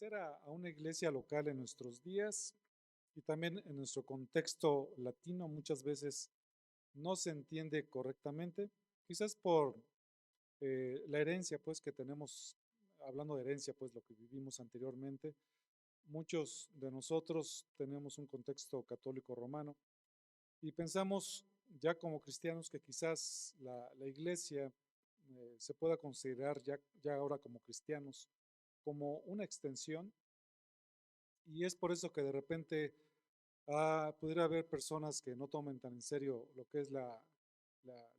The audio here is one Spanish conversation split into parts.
Pertenecer a una iglesia local en nuestros días y también en nuestro contexto latino muchas veces no se entiende correctamente, quizás por la herencia pues que tenemos, hablando de herencia pues lo que vivimos anteriormente, muchos de nosotros tenemos un contexto católico romano y pensamos ya como cristianos que quizás la iglesia se pueda considerar ya ahora como cristianos como una extensión. Y es por eso que de repente pudiera haber personas que no tomen tan en serio lo que es la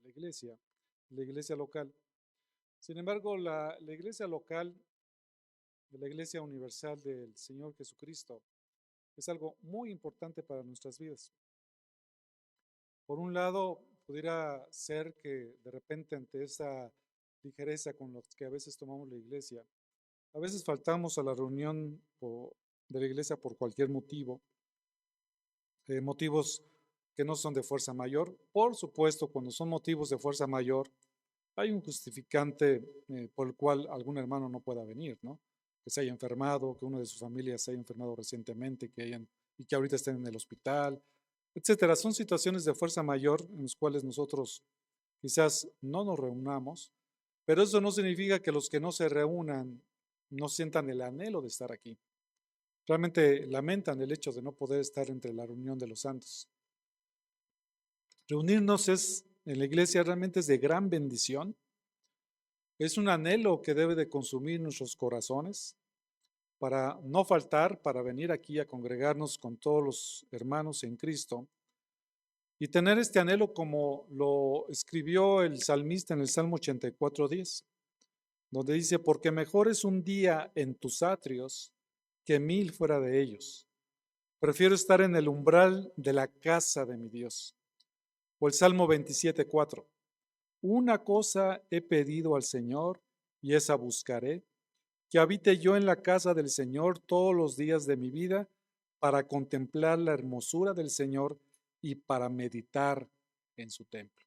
iglesia local. Sin embargo, la iglesia local, la iglesia universal del Señor Jesucristo, es algo muy importante para nuestras vidas. Por un lado, pudiera ser que de repente ante esa ligereza con los que a veces tomamos la iglesia, a veces faltamos a la reunión de la iglesia por cualquier motivo, motivos que no son de fuerza mayor. Por supuesto, cuando son motivos de fuerza mayor, hay un justificante por el cual algún hermano no pueda venir, ¿no? Que se haya enfermado, que uno de sus familias se haya enfermado recientemente, y que ahorita estén en el hospital, etcétera. Son situaciones de fuerza mayor en las cuales nosotros quizás no nos reunamos, pero eso no significa que los que no se reúnan no sientan el anhelo de estar aquí. Realmente lamentan el hecho de no poder estar entre la reunión de los santos. Reunirnos en la iglesia realmente es de gran bendición. Es un anhelo que debe de consumir nuestros corazones para no faltar, para venir aquí a congregarnos con todos los hermanos en Cristo y tener este anhelo como lo escribió el salmista en el Salmo 84:10, donde dice, porque mejor es un día en tus atrios que 1000 fuera de ellos. Prefiero estar en el umbral de la casa de mi Dios. O el Salmo 27:4. Una cosa he pedido al Señor y esa buscaré, que habite yo en la casa del Señor todos los días de mi vida para contemplar la hermosura del Señor y para meditar en su templo.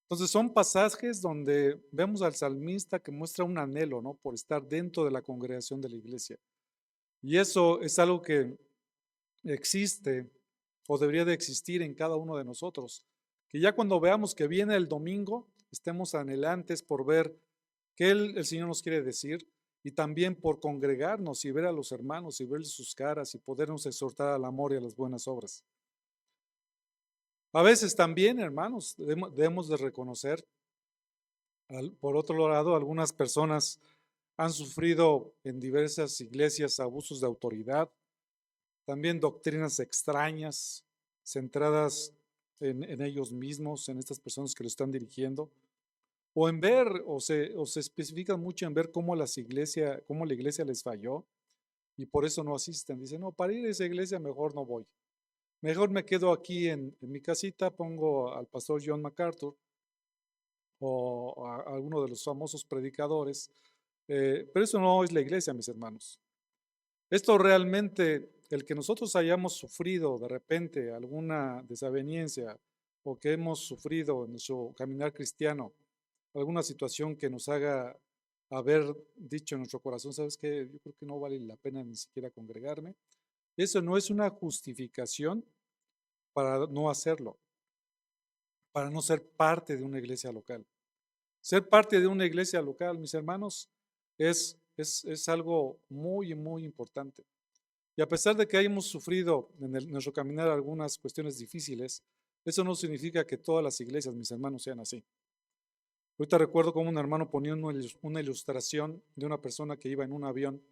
Entonces son pasajes donde vemos al salmista que muestra un anhelo, ¿no? Por estar dentro de la congregación de la iglesia. Y eso es algo que existe o debería de existir en cada uno de nosotros. Que ya cuando veamos que viene el domingo, estemos anhelantes por ver qué el Señor nos quiere decir y también por congregarnos y ver a los hermanos y ver sus caras y podernos exhortar al amor y a las buenas obras. A veces también, hermanos, debemos de reconocer, por otro lado, algunas personas han sufrido en diversas iglesias abusos de autoridad, también doctrinas extrañas, centradas en ellos mismos, en estas personas que lo están dirigiendo, o en ver, o se especifican mucho en ver cómo la iglesia les falló y por eso no asisten. Dicen, no, para ir a esa iglesia mejor no voy. Mejor me quedo aquí en mi casita, pongo al pastor John MacArthur o a alguno de los famosos predicadores, pero eso no es la iglesia, mis hermanos. Esto realmente, el que nosotros hayamos sufrido de repente alguna desaveniencia o que hemos sufrido en nuestro caminar cristiano, alguna situación que nos haga haber dicho en nuestro corazón, ¿sabes qué? Yo creo que no vale la pena ni siquiera congregarme. Eso no es una justificación para no hacerlo, para no ser parte de una iglesia local. Ser parte de una iglesia local, mis hermanos, es algo muy, muy importante. Y a pesar de que hayamos sufrido en nuestro caminar algunas cuestiones difíciles, eso no significa que todas las iglesias, mis hermanos, sean así. Ahorita recuerdo cómo un hermano ponía una ilustración de una persona que iba en un avión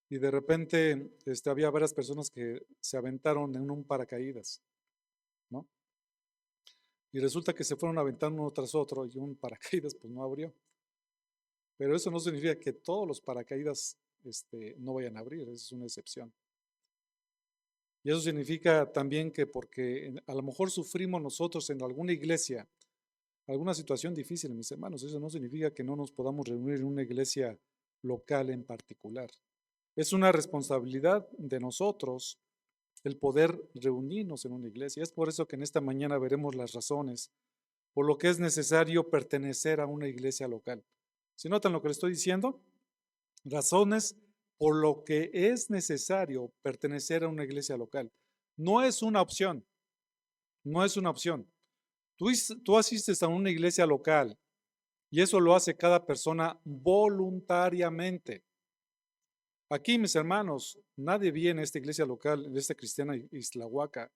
y de repente había varias personas que se aventaron en un paracaídas, ¿no? Y resulta que se fueron aventando uno tras otro y un paracaídas pues no abrió. Pero eso no significa que todos los paracaídas no vayan a abrir, eso es una excepción. Y eso significa también que porque a lo mejor sufrimos nosotros en alguna iglesia, alguna situación difícil, mis hermanos, eso no significa que no nos podamos reunir en una iglesia local en particular. Es una responsabilidad de nosotros el poder reunirnos en una iglesia. Es por eso que en esta mañana veremos las razones por lo que es necesario pertenecer a una iglesia local. ¿Se notan lo que le estoy diciendo? Razones por lo que es necesario pertenecer a una iglesia local. No es una opción, no es una opción. Tú asistes a una iglesia local y eso lo hace cada persona voluntariamente. Aquí, mis hermanos, nadie viene a esta iglesia local, de esta cristiana Islahuaca,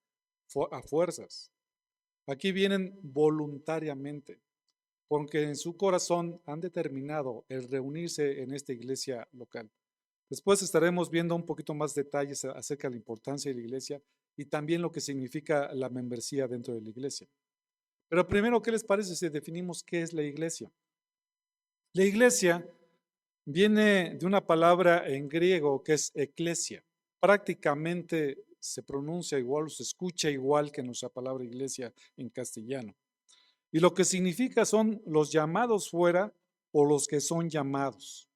a fuerzas. Aquí vienen voluntariamente, porque en su corazón han determinado el reunirse en esta iglesia local. Después estaremos viendo un poquito más detalles acerca de la importancia de la iglesia y también lo que significa la membresía dentro de la iglesia. Pero primero, ¿qué les parece si definimos qué es la iglesia? La iglesia viene de una palabra en griego que es eclesia. Prácticamente se pronuncia igual o se escucha igual que nuestra palabra iglesia en castellano. Y lo que significa son los llamados fuera o los que son llamados.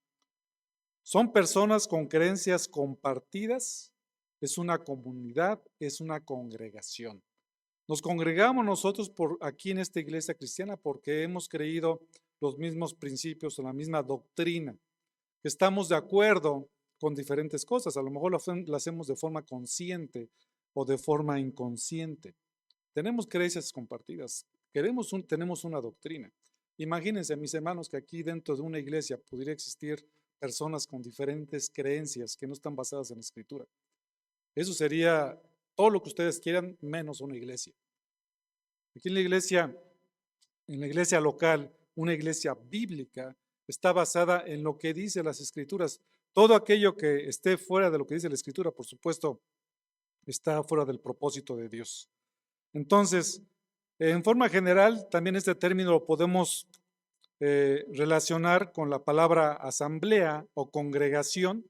Son personas con creencias compartidas, es una comunidad, es una congregación. Nos congregamos nosotros por aquí en esta iglesia cristiana porque hemos creído los mismos principios o la misma doctrina. Estamos de acuerdo con diferentes cosas, a lo mejor lo hacemos de forma consciente o de forma inconsciente. Tenemos creencias compartidas, tenemos una doctrina. Imagínense, mis hermanos, que aquí dentro de una iglesia pudiera existir personas con diferentes creencias que no están basadas en la escritura. Eso sería todo lo que ustedes quieran, menos una iglesia. Aquí en la iglesia local, una iglesia bíblica, está basada en lo que dice las escrituras. Todo aquello que esté fuera de lo que dice la escritura, por supuesto, está fuera del propósito de Dios. Entonces, en forma general, también este término lo podemos relacionar con la palabra asamblea o congregación.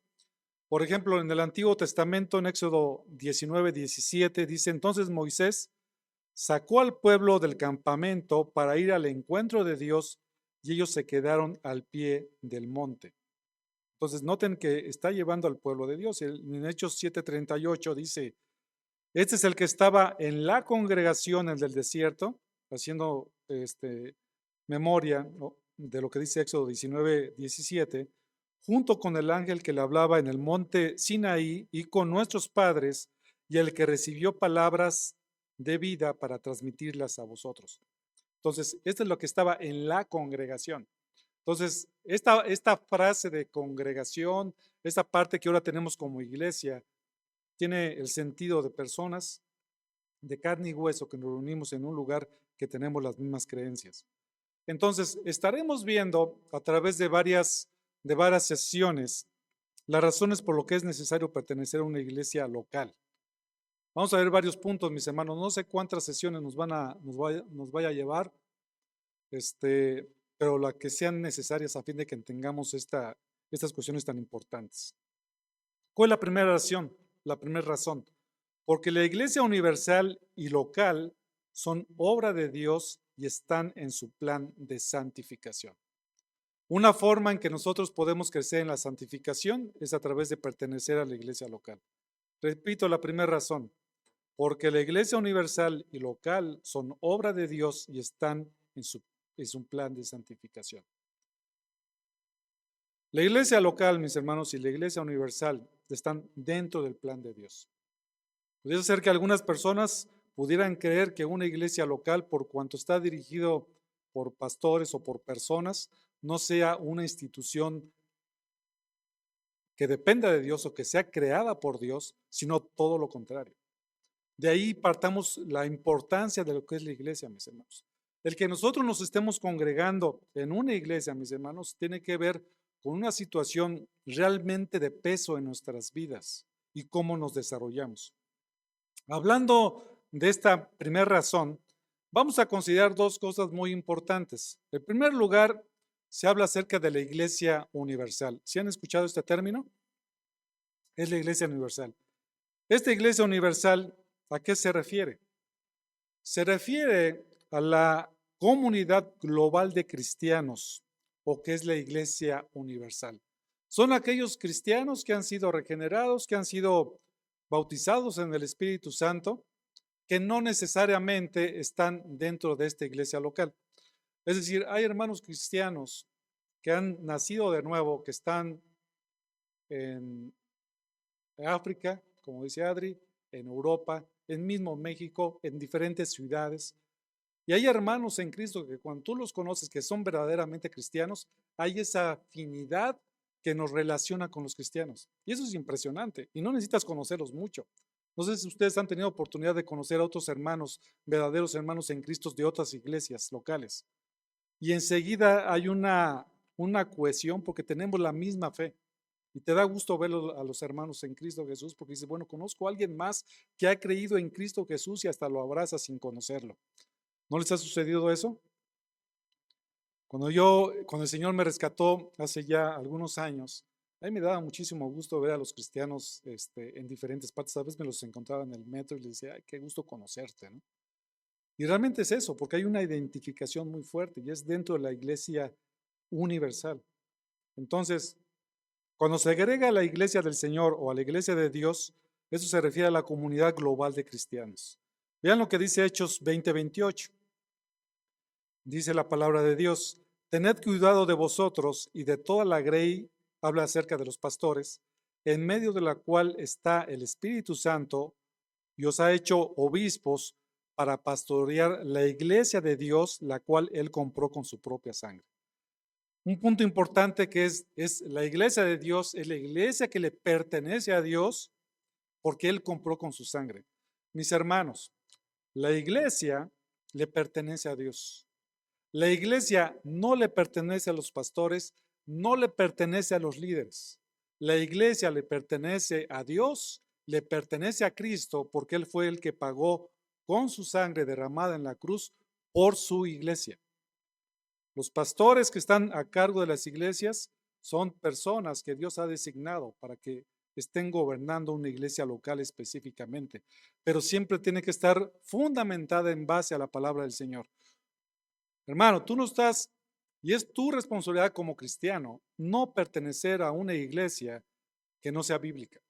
Por ejemplo, en el Antiguo Testamento, en Éxodo 19:17, dice: entonces Moisés sacó al pueblo del campamento para ir al encuentro de Dios y ellos se quedaron al pie del monte. Entonces, noten que está llevando al pueblo de Dios. En Hechos 7:38 dice: este es el que estaba en la congregación en el desierto, haciendo memoria de lo que dice Éxodo 19:17, junto con el ángel que le hablaba en el monte Sinaí y con nuestros padres, y el que recibió palabras de vida para transmitirlas a vosotros. Entonces, esto es lo que estaba en la congregación. Entonces, esta frase de congregación, esta parte que ahora tenemos como iglesia, tiene el sentido de personas de carne y hueso que nos reunimos en un lugar que tenemos las mismas creencias. Entonces, estaremos viendo a través de varias sesiones las razones por lo que es necesario pertenecer a una iglesia local. Vamos a ver varios puntos, mis hermanos. No sé cuántas sesiones nos vaya a llevar, pero las que sean necesarias a fin de que tengamos estas cuestiones tan importantes. ¿Cuál es la primera razón? La primera razón, porque la iglesia universal y local son obra de Dios y están en su plan de santificación. Una forma en que nosotros podemos crecer en la santificación es a través de pertenecer a la iglesia local. Repito, la primera razón, porque la iglesia universal y local son obra de Dios y están en su plan de santificación. La iglesia local, mis hermanos, y la iglesia universal están dentro del plan de Dios. Pudiera ser que algunas personas pudieran creer que una iglesia local, por cuanto está dirigido por pastores o por personas, no sea una institución que dependa de Dios o que sea creada por Dios, sino todo lo contrario. De ahí partamos la importancia de lo que es la iglesia, mis hermanos. El que nosotros nos estemos congregando en una iglesia, mis hermanos, tiene que ver con una situación realmente de peso en nuestras vidas y cómo nos desarrollamos. Hablando de esta primera razón, vamos a considerar dos cosas muy importantes. En primer lugar, se habla acerca de la iglesia universal. ¿Sí han escuchado este término? Es la iglesia universal. Esta iglesia universal, ¿a qué se refiere? Se refiere a la comunidad global de cristianos, o que es la iglesia universal. Son aquellos cristianos que han sido regenerados, que han sido bautizados en el Espíritu Santo, que no necesariamente están dentro de esta iglesia local. Es decir, hay hermanos cristianos que han nacido de nuevo, que están en África, como dice Adri, en Europa, en mismo México, en diferentes ciudades. Y hay hermanos en Cristo que cuando tú los conoces, que son verdaderamente cristianos, hay esa afinidad que nos relaciona con los cristianos. Y eso es impresionante. Y no necesitas conocerlos mucho. No sé si ustedes han tenido oportunidad de conocer a otros hermanos, verdaderos hermanos en Cristo de otras iglesias locales. Y enseguida hay una cohesión porque tenemos la misma fe. Y te da gusto ver a los hermanos en Cristo Jesús porque dices, bueno, conozco a alguien más que ha creído en Cristo Jesús y hasta lo abraza sin conocerlo. ¿No les ha sucedido eso? Cuando el Señor me rescató hace ya algunos años, a mí me daba muchísimo gusto ver a los cristianos en diferentes partes. A veces me los encontraba en el metro y les decía, ay, qué gusto conocerte, ¿no? Y realmente es eso, porque hay una identificación muy fuerte y es dentro de la iglesia universal. Entonces, cuando se agrega a la iglesia del Señor o a la iglesia de Dios, eso se refiere a la comunidad global de cristianos. Vean lo que dice Hechos 20:28. Dice la palabra de Dios, tened cuidado de vosotros y de toda la grey, habla acerca de los pastores, en medio de la cual está el Espíritu Santo y os ha hecho obispos para pastorear la iglesia de Dios, la cual él compró con su propia sangre. Un punto importante que es la iglesia de Dios, es la iglesia que le pertenece a Dios porque él compró con su sangre. Mis hermanos, la iglesia le pertenece a Dios. La iglesia no le pertenece a los pastores, no le pertenece a los líderes. La iglesia le pertenece a Dios, le pertenece a Cristo porque él fue el que pagó con su sangre derramada en la cruz por su iglesia. Los pastores que están a cargo de las iglesias son personas que Dios ha designado para que estén gobernando una iglesia local específicamente, pero siempre tiene que estar fundamentada en base a la palabra del Señor. Hermano, tú no estás, y es tu responsabilidad como cristiano, no pertenecer a una iglesia que no sea bíblica.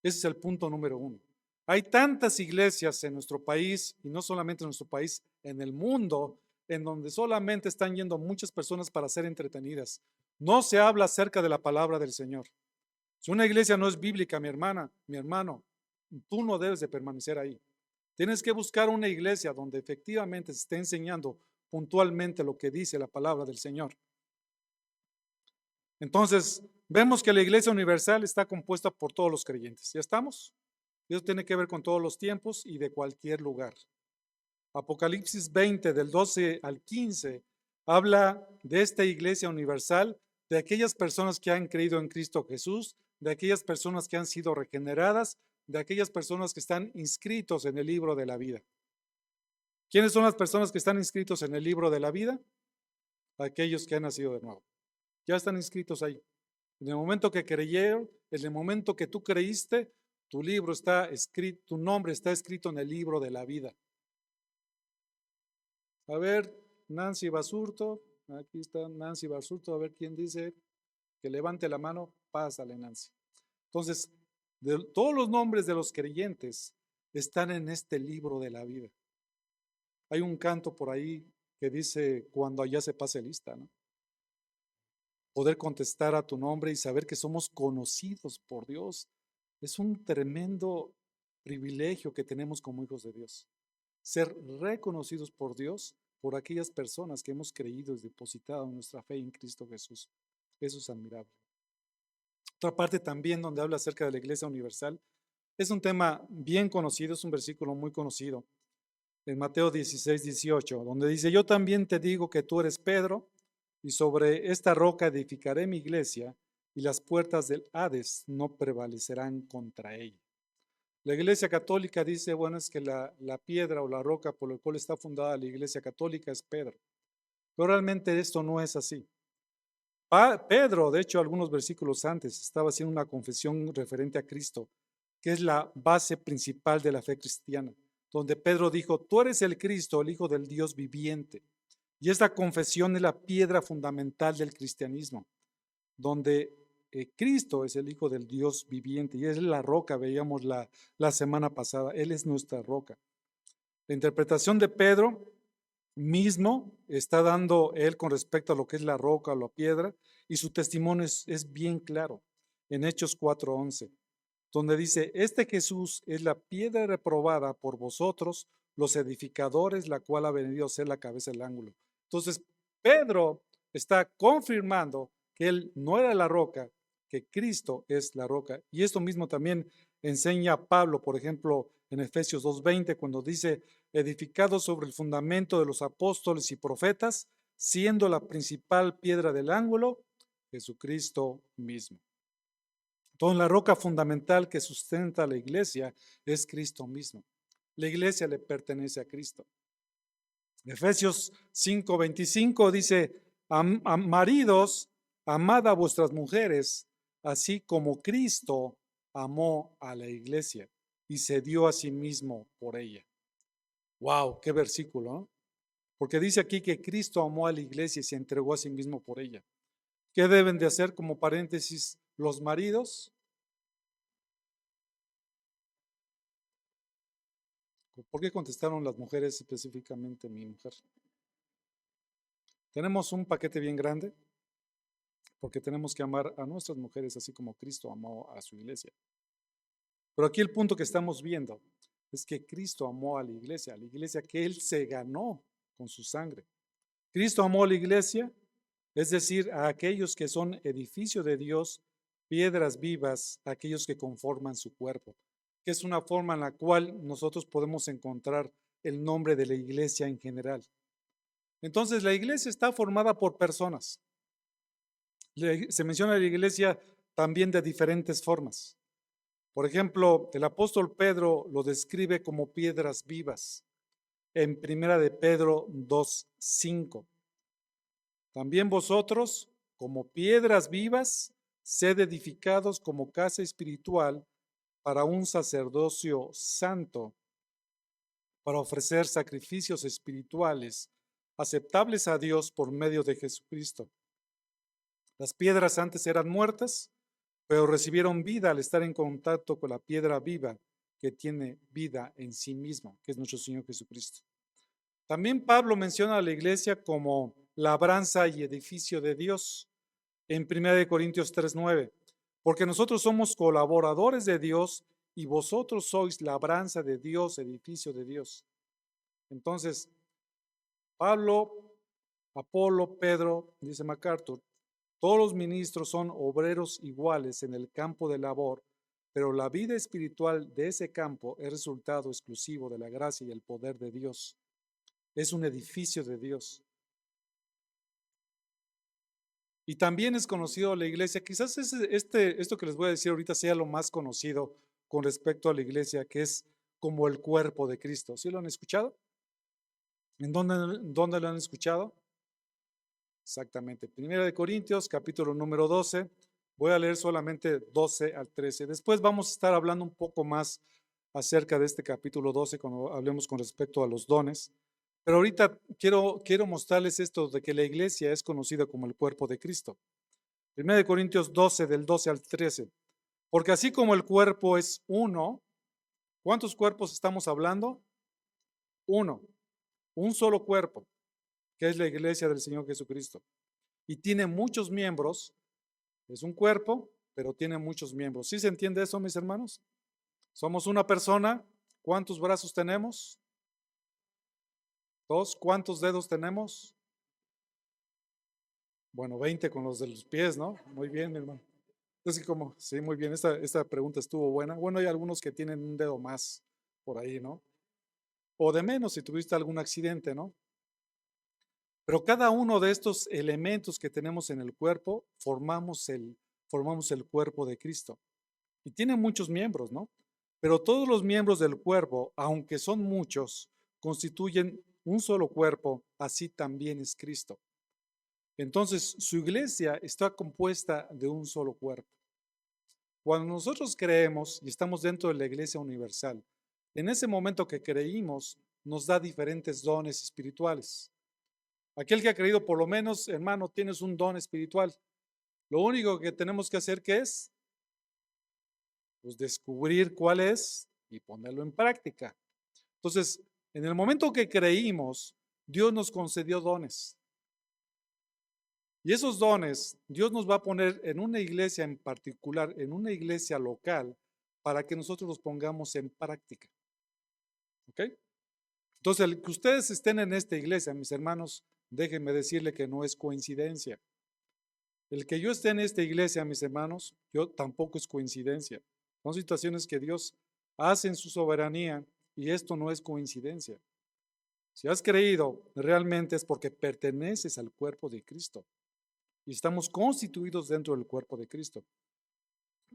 Ese es el punto número uno. Hay tantas iglesias en nuestro país, y no solamente en nuestro país, en el mundo, en donde solamente están yendo muchas personas para ser entretenidas. No se habla acerca de la palabra del Señor. Si una iglesia no es bíblica, mi hermana, mi hermano, tú no debes de permanecer ahí. Tienes que buscar una iglesia donde efectivamente se esté enseñando puntualmente lo que dice la palabra del Señor. Entonces, vemos que la iglesia universal está compuesta por todos los creyentes. ¿Ya estamos? Eso tiene que ver con todos los tiempos y de cualquier lugar. Apocalipsis 20, del 12 al 15, habla de esta iglesia universal, de aquellas personas que han creído en Cristo Jesús, de aquellas personas que han sido regeneradas, de aquellas personas que están inscritos en el libro de la vida. ¿Quiénes son las personas que están inscritos en el libro de la vida? Aquellos que han nacido de nuevo. Ya están inscritos ahí. En el momento que creyeron, en el momento que tú creíste, tu libro está escrito, tu nombre está escrito en el libro de la vida. A ver, Nancy Basurto, aquí está Nancy Basurto, a ver quién dice que levante la mano, pásale Nancy. Entonces, todos los nombres de los creyentes están en este libro de la vida. Hay un canto por ahí que dice, cuando allá se pase lista, ¿no? Poder contestar a tu nombre y saber que somos conocidos por Dios. Es un tremendo privilegio que tenemos como hijos de Dios. Ser reconocidos por Dios por aquellas personas que hemos creído y depositado nuestra fe en Cristo Jesús. Eso es admirable. Otra parte también donde habla acerca de la Iglesia Universal es un tema bien conocido, es un versículo muy conocido. En Mateo 16:18, donde dice, yo también te digo que tú eres Pedro, y sobre esta roca edificaré mi iglesia, y las puertas del Hades no prevalecerán contra ella. La Iglesia Católica dice, bueno, es que la piedra o la roca por la cual está fundada la Iglesia Católica es Pedro. Pero realmente esto no es así. Pedro, de hecho, algunos versículos antes, estaba haciendo una confesión referente a Cristo, que es la base principal de la fe cristiana, donde Pedro dijo, tú eres el Cristo, el Hijo del Dios viviente. Y esta confesión es la piedra fundamental del cristianismo, donde Cristo es el Hijo del Dios viviente y es la roca, veíamos la semana pasada, Él es nuestra roca. La interpretación de Pedro mismo está dando él con respecto a lo que es la roca o la piedra y su testimonio es bien claro. en Hechos 4:11, donde dice, este Jesús es la piedra reprobada por vosotros, los edificadores, la cual ha venido a ser la cabeza del ángulo. Entonces, Pedro está confirmando que él no era la roca, que Cristo es la roca. Y esto mismo también enseña Pablo, por ejemplo, en Efesios 2:20, cuando dice, edificado sobre el fundamento de los apóstoles y profetas, siendo la principal piedra del ángulo, Jesucristo mismo. Entonces, la roca fundamental que sustenta la iglesia es Cristo mismo. La iglesia le pertenece a Cristo. Efesios 5:25 dice, maridos, amad a vuestras mujeres, así como Cristo amó a la iglesia y se dio a sí mismo por ella. Wow, qué versículo, ¿no? Porque dice aquí que Cristo amó a la iglesia y se entregó a sí mismo por ella. ¿Qué deben de hacer como paréntesis los maridos? ¿Por qué contestaron las mujeres específicamente mi mujer? Tenemos un paquete bien grande porque tenemos que amar a nuestras mujeres así como Cristo amó a su iglesia. Pero aquí el punto que estamos viendo es que Cristo amó a la iglesia que Él se ganó con su sangre. Cristo amó a la iglesia, es decir, a aquellos que son edificio de Dios, piedras vivas, aquellos que conforman su cuerpo, que es una forma en la cual nosotros podemos encontrar el nombre de la iglesia en general. Entonces, la iglesia está formada por personas. Se menciona la iglesia también de diferentes formas. Por ejemplo, el apóstol Pedro lo describe como piedras vivas en Primera de Pedro 2:5. También vosotros, como piedras vivas, sed edificados como casa espiritual para un sacerdocio santo, para ofrecer sacrificios espirituales aceptables a Dios por medio de Jesucristo. Las piedras antes eran muertas, pero recibieron vida al estar en contacto con la piedra viva que tiene vida en sí misma, que es nuestro Señor Jesucristo. También Pablo menciona a la iglesia como labranza y edificio de Dios en 1 Corintios 3:9, porque nosotros somos colaboradores de Dios y vosotros sois labranza de Dios, edificio de Dios. Entonces, Pablo, Apolo, Pedro, dice MacArthur, todos los ministros son obreros iguales en el campo de labor, pero la vida espiritual de ese campo es resultado exclusivo de la gracia y el poder de Dios. Es un edificio de Dios. Y también es conocido la iglesia, quizás esto que les voy a decir ahorita sea lo más conocido con respecto a la iglesia, que es como el cuerpo de Cristo. ¿Sí lo han escuchado? ¿En dónde lo han escuchado? Exactamente. Primera de Corintios, capítulo número 12. Voy a leer solamente 12 al 13. Después vamos a estar hablando un poco más acerca de este capítulo 12 cuando hablemos con respecto a los dones. Pero ahorita quiero mostrarles esto de que la iglesia es conocida como el cuerpo de Cristo. Primera de Corintios 12, del 12 al 13. Porque así como el cuerpo es uno, ¿cuántos cuerpos estamos hablando? Uno, un solo cuerpo, que es la iglesia del Señor Jesucristo. Y tiene muchos miembros, es un cuerpo, pero tiene muchos miembros. ¿Sí se entiende eso, mis hermanos? Somos una persona, ¿cuántos brazos tenemos? Dos, ¿cuántos dedos tenemos? Bueno, 20 con los de los pies, ¿no? Muy bien, mi hermano. Entonces, como, sí, muy bien, esta pregunta estuvo buena. Bueno, hay algunos que tienen un dedo más por ahí, ¿no? O de menos si tuviste algún accidente, ¿no? Pero cada uno de estos elementos que tenemos en el cuerpo formamos el cuerpo de Cristo. Y tiene muchos miembros, ¿no? Pero todos los miembros del cuerpo, aunque son muchos, constituyen un solo cuerpo, así también es Cristo. Entonces, su iglesia está compuesta de un solo cuerpo. Cuando nosotros creemos y estamos dentro de la iglesia universal, en ese momento que creímos, nos da diferentes dones espirituales. Aquel que ha creído, por lo menos, hermano, tienes un don espiritual. Lo único que tenemos que hacer, ¿qué es? Pues descubrir cuál es y ponerlo en práctica. Entonces, en el momento que creímos, Dios nos concedió dones. Y esos dones, Dios nos va a poner en una iglesia en particular, en una iglesia local, para que nosotros los pongamos en práctica. ¿Ok? Entonces, el que ustedes estén en esta iglesia, mis hermanos, déjenme decirle que no es coincidencia. El que yo esté en esta iglesia, mis hermanos, yo tampoco es coincidencia. Son situaciones que Dios hace en su soberanía y esto no es coincidencia. Si has creído, realmente es porque perteneces al cuerpo de Cristo y estamos constituidos dentro del cuerpo de Cristo.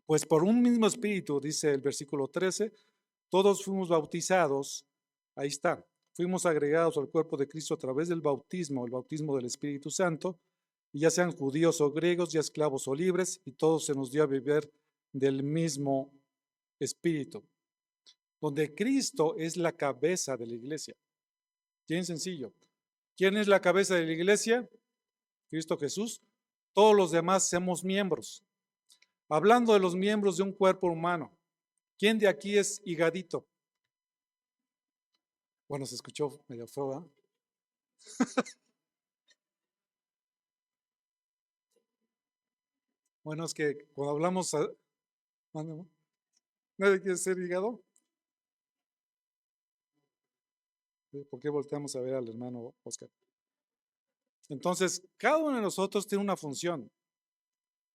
Pues por un mismo espíritu, dice el versículo 13, todos fuimos bautizados, ahí está, fuimos agregados al cuerpo de Cristo a través del bautismo, el bautismo del Espíritu Santo, y ya sean judíos o griegos, ya esclavos o libres, y todos se nos dio a beber del mismo espíritu, donde Cristo es la cabeza de la iglesia. Bien sencillo. ¿Quién es la cabeza de la iglesia? Cristo Jesús. Todos los demás somos miembros. Hablando de los miembros de un cuerpo humano, ¿quién de aquí es higadito? Bueno, se escuchó medio feo, ¿verdad? Bueno, es que cuando hablamos, ¿nadie quiere ser hígado? ¿Por qué volteamos a ver al hermano Oscar? Entonces, cada uno de nosotros tiene una función.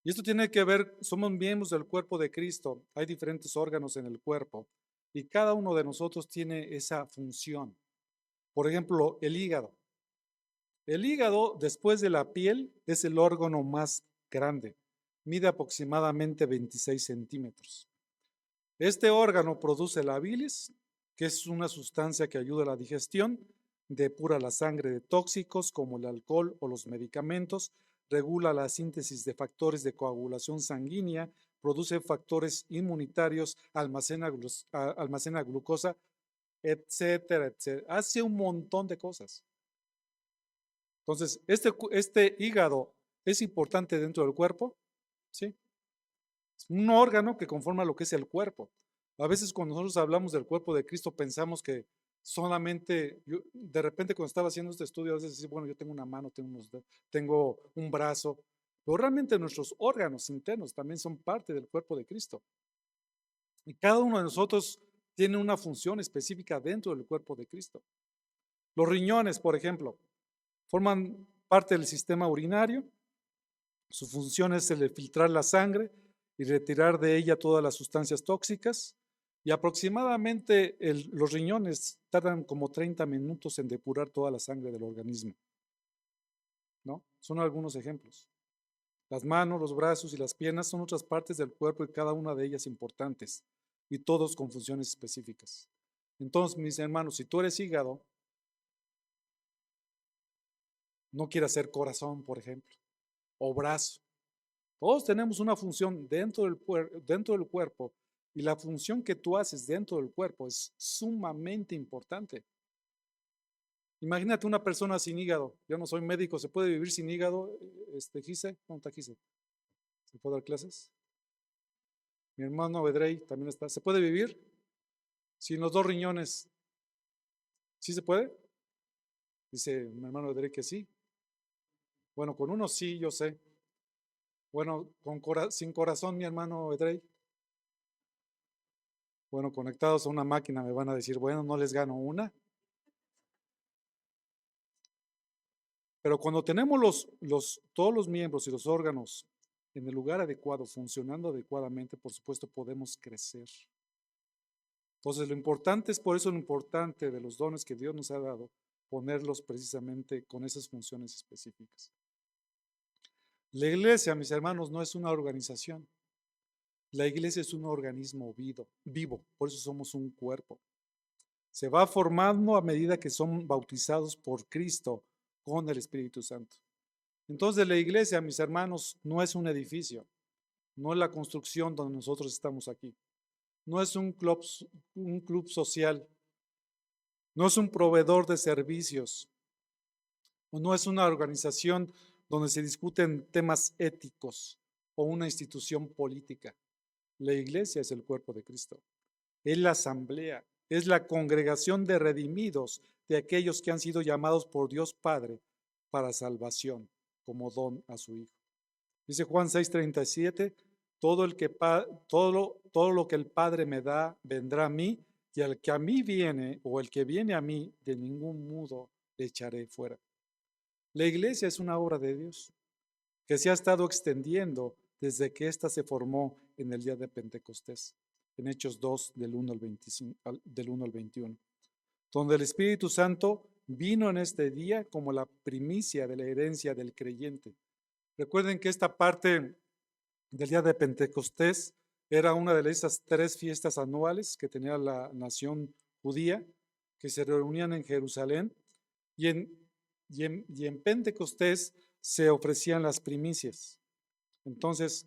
Y esto tiene que ver, somos miembros del cuerpo de Cristo. Hay diferentes órganos en el cuerpo. Y cada uno de nosotros tiene esa función. Por ejemplo, el hígado. El hígado, después de la piel, es el órgano más grande. Mide aproximadamente 26 centímetros. Este órgano produce la bilis, que es una sustancia que ayuda a la digestión, depura la sangre de tóxicos como el alcohol o los medicamentos, regula la síntesis de factores de coagulación sanguínea, produce factores inmunitarios, almacena glucosa, etcétera, etcétera. Hace un montón de cosas. Entonces, este hígado es importante dentro del cuerpo, ¿sí? Es un órgano que conforma lo que es el cuerpo. A veces cuando nosotros hablamos del cuerpo de Cristo pensamos que solamente, de repente cuando estaba haciendo este estudio, a veces decía, bueno, yo tengo una mano, tengo un brazo, pero realmente nuestros órganos internos también son parte del cuerpo de Cristo. Y cada uno de nosotros tiene una función específica dentro del cuerpo de Cristo. Los riñones, por ejemplo, forman parte del sistema urinario. Su función es el de filtrar la sangre y retirar de ella todas las sustancias tóxicas. Y aproximadamente los riñones tardan como 30 minutos en depurar toda la sangre del organismo. ¿No? Son algunos ejemplos. Las manos, los brazos y las piernas son otras partes del cuerpo y cada una de ellas importantes y todos con funciones específicas. Entonces, mis hermanos, si tú eres hígado, no quieras ser corazón, por ejemplo, o brazo. Todos tenemos una función dentro del cuerpo y la función que tú haces dentro del cuerpo es sumamente importante. Imagínate una persona sin hígado. Yo no soy médico, ¿se puede vivir sin hígado? Gise, ¿dónde está Gise? ¿Se puede dar clases? Mi hermano Bedrey también está. ¿Se puede vivir sin los dos riñones? ¿Sí se puede? Dice mi hermano Bedrey que sí. Bueno, con uno sí, yo sé. Bueno, sin corazón, mi hermano Edrey. Bueno, conectados a una máquina me van a decir, bueno, no les gano una. Pero cuando tenemos todos los miembros y los órganos en el lugar adecuado, funcionando adecuadamente, por supuesto podemos crecer. Entonces lo importante es, por eso lo importante de los dones que Dios nos ha dado, ponerlos precisamente con esas funciones específicas. La iglesia, mis hermanos, no es una organización. La iglesia es un organismo vivo, por eso somos un cuerpo. Se va formando a medida que son bautizados por Cristo con el Espíritu Santo. Entonces la iglesia, mis hermanos, no es un edificio, no es la construcción donde nosotros estamos aquí, no es un club social, no es un proveedor de servicios, no es una organización donde se discuten temas éticos o una institución política. La iglesia es el cuerpo de Cristo, es la asamblea, es la congregación de redimidos, de aquellos que han sido llamados por Dios Padre para salvación. como don a su Hijo. Dice Juan 6:37, todo lo que el Padre me da vendrá a mí, y al que a mí viene, o el que viene a mí, de ningún modo le echaré fuera. La iglesia es una obra de Dios que se ha estado extendiendo desde que ésta se formó en el día de Pentecostés, en Hechos 2, del 1 al 25, del 1 al 21, donde el Espíritu Santo vino en este día como la primicia de la herencia del creyente. Recuerden que esta parte del día de Pentecostés era una de esas 3 fiestas anuales que tenía la nación judía, que se reunían en Jerusalén, y en Pentecostés se ofrecían las primicias. Entonces,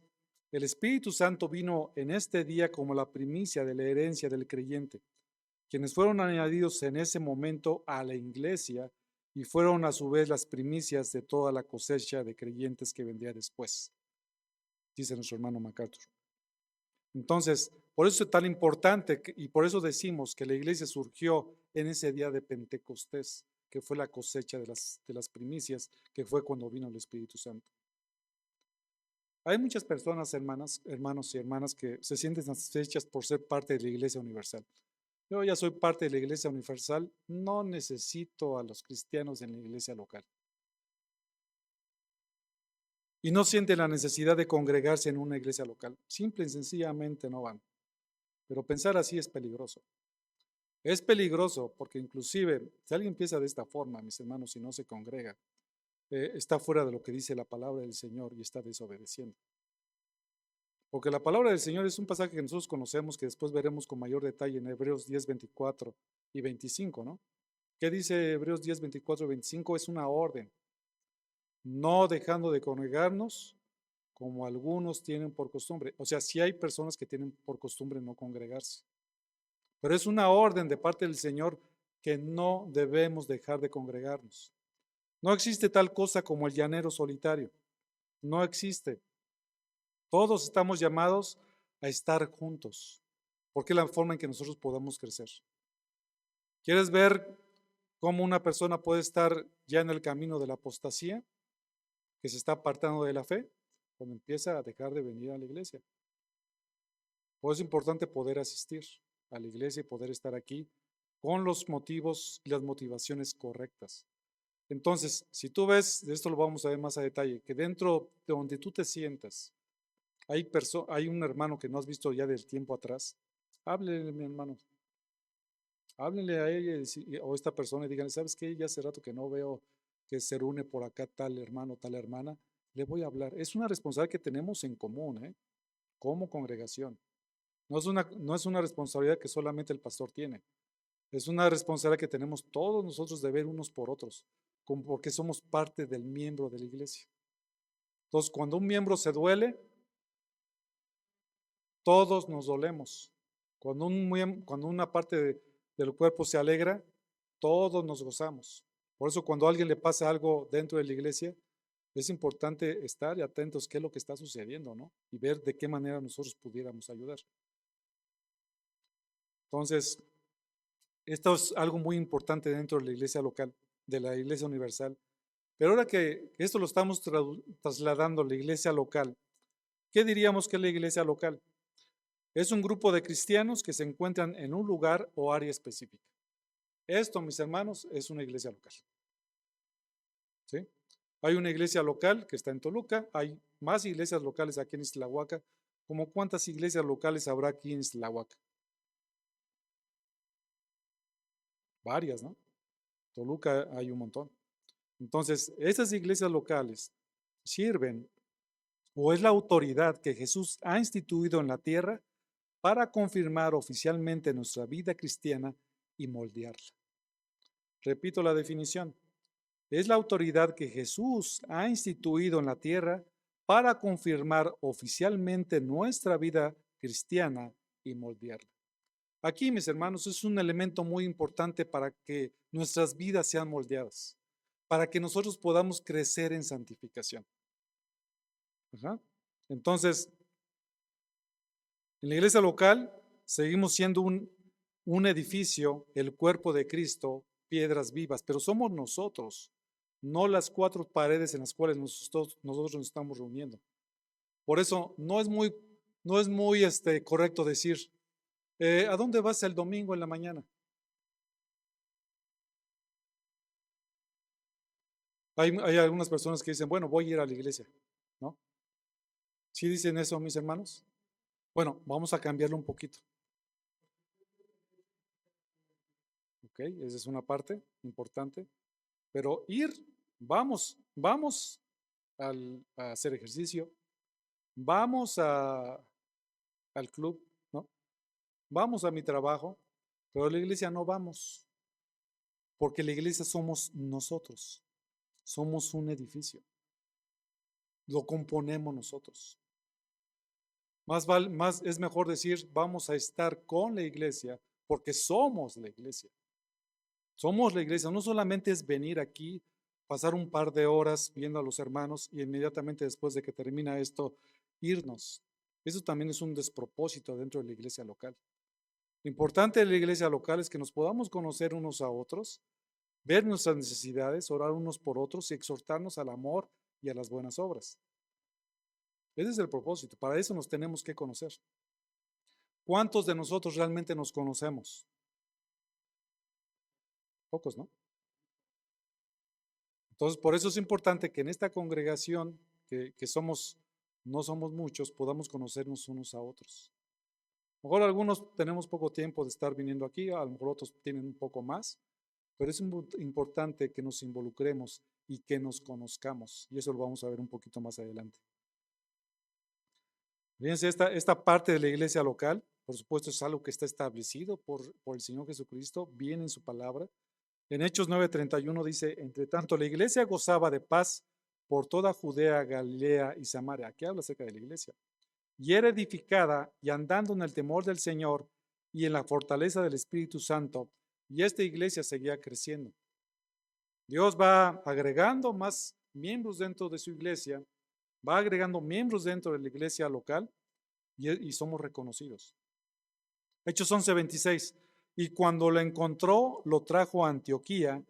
el Espíritu Santo vino en este día como la primicia de la herencia del creyente, quienes fueron añadidos en ese momento a la iglesia y fueron a su vez las primicias de toda la cosecha de creyentes que vendría después, dice nuestro hermano MacArthur. Entonces, por eso es tan importante y por eso decimos que la iglesia surgió en ese día de Pentecostés, que fue la cosecha de las primicias, que fue cuando vino el Espíritu Santo. Hay muchas personas, hermanos y hermanas, que se sienten satisfechas por ser parte de la Iglesia Universal. Yo ya soy parte de la Iglesia Universal, no necesito a los cristianos en la iglesia local. Y no sienten la necesidad de congregarse en una iglesia local. Simple y sencillamente no van. Pero pensar así es peligroso. Es peligroso porque inclusive si alguien empieza de esta forma, mis hermanos, y no se congrega, está fuera de lo que dice la palabra del Señor y está desobedeciendo. Porque la palabra del Señor es un pasaje que nosotros conocemos, que después veremos con mayor detalle en Hebreos 10, 24 y 25, ¿no? ¿Qué dice Hebreos 10, 24 y 25? Es una orden. No dejando de congregarnos, como algunos tienen por costumbre. O sea, sí hay personas que tienen por costumbre no congregarse. Pero es una orden de parte del Señor que no debemos dejar de congregarnos. No existe tal cosa como el llanero solitario. No existe. Todos estamos llamados a estar juntos, porque es la forma en que nosotros podamos crecer. ¿Quieres ver cómo una persona puede estar ya en el camino de la apostasía, que se está apartando de la fe? Cuando empieza a dejar de venir a la iglesia. Por eso es importante poder asistir a la iglesia y poder estar aquí con los motivos y las motivaciones correctas. Entonces, si tú ves, de esto lo vamos a ver más a detalle, que dentro de donde tú te sientas, hay un hermano que no has visto ya del tiempo atrás, háblele, mi hermano. Háblenle a ella o a esta persona y díganle, ¿sabes qué? Ya hace rato que no veo que se reúne por acá tal hermano, tal hermana. Le voy a hablar. Es una responsabilidad que tenemos en común, como congregación. No es una responsabilidad que solamente el pastor tiene. Es una responsabilidad que tenemos todos nosotros de ver unos por otros, porque somos parte del miembro de la iglesia. Entonces, cuando un miembro se duele, todos nos dolemos. Cuando una parte del cuerpo se alegra, todos nos gozamos. Por eso cuando a alguien le pasa algo dentro de la iglesia, es importante estar y atentos qué es lo que está sucediendo, ¿no? Y ver de qué manera nosotros pudiéramos ayudar. Entonces, esto es algo muy importante dentro de la iglesia local, de la iglesia universal. Pero ahora que esto lo estamos trasladando a la iglesia local, ¿qué diríamos que es la iglesia local? Es un grupo de cristianos que se encuentran en un lugar o área específica. Esto, mis hermanos, es una iglesia local. ¿Sí? Hay una iglesia local que está en Toluca, hay más iglesias locales aquí en Ixtlahuaca. ¿Cómo cuántas iglesias locales habrá aquí en Ixtlahuaca? Varias, ¿no? Toluca hay un montón. Entonces, esas iglesias locales sirven o es la autoridad que Jesús ha instituido en la tierra para confirmar oficialmente nuestra vida cristiana y moldearla. Repito la definición. Es la autoridad que Jesús ha instituido en la tierra para confirmar oficialmente nuestra vida cristiana y moldearla. Aquí, mis hermanos, es un elemento muy importante para que nuestras vidas sean moldeadas, para que nosotros podamos crecer en santificación. Ajá. Entonces, en la iglesia local seguimos siendo un edificio, el cuerpo de Cristo, piedras vivas, pero somos nosotros no las 4 paredes en las cuales nosotros nos estamos reuniendo. Por eso no es muy correcto decir, ¿a dónde vas el domingo en la mañana? Hay algunas personas que dicen, bueno, voy a ir a la iglesia, ¿no? ¿Sí dicen eso, mis hermanos? Bueno, vamos a cambiarlo un poquito. ¿Ok? Esa es una parte importante. Pero vamos a hacer ejercicio, vamos al club, ¿no? Vamos a mi trabajo, pero a la iglesia no vamos, porque la iglesia somos nosotros, somos un edificio, lo componemos nosotros. Más es mejor decir, vamos a estar con la iglesia, porque somos la iglesia. Somos la iglesia, no solamente es venir aquí, pasar un par de horas viendo a los hermanos y inmediatamente después de que termina esto, irnos. Eso también es un despropósito dentro de la iglesia local. Lo importante de la iglesia local es que nos podamos conocer unos a otros, ver nuestras necesidades, orar unos por otros y exhortarnos al amor y a las buenas obras. Ese es el propósito, para eso nos tenemos que conocer. ¿Cuántos de nosotros realmente nos conocemos? Pocos, ¿no? Entonces, por eso es importante que en esta congregación, que no somos muchos, podamos conocernos unos a otros. A lo mejor algunos tenemos poco tiempo de estar viniendo aquí, a lo mejor otros tienen un poco más, pero es importante que nos involucremos y que nos conozcamos. Y eso lo vamos a ver un poquito más adelante. Fíjense, esta parte de la iglesia local, por supuesto, es algo que está establecido por el Señor Jesucristo, viene en su palabra. En Hechos 9:31 dice, entre tanto la iglesia gozaba de paz por toda Judea, Galilea y Samaria. Aquí habla acerca de la iglesia. Y era edificada y andando en el temor del Señor y en la fortaleza del Espíritu Santo. Y esta iglesia seguía creciendo. Dios va agregando más miembros dentro de su iglesia, va agregando miembros dentro de la iglesia local y somos reconocidos. Hechos 11:26. Y cuando lo encontró, lo trajo a Antioquía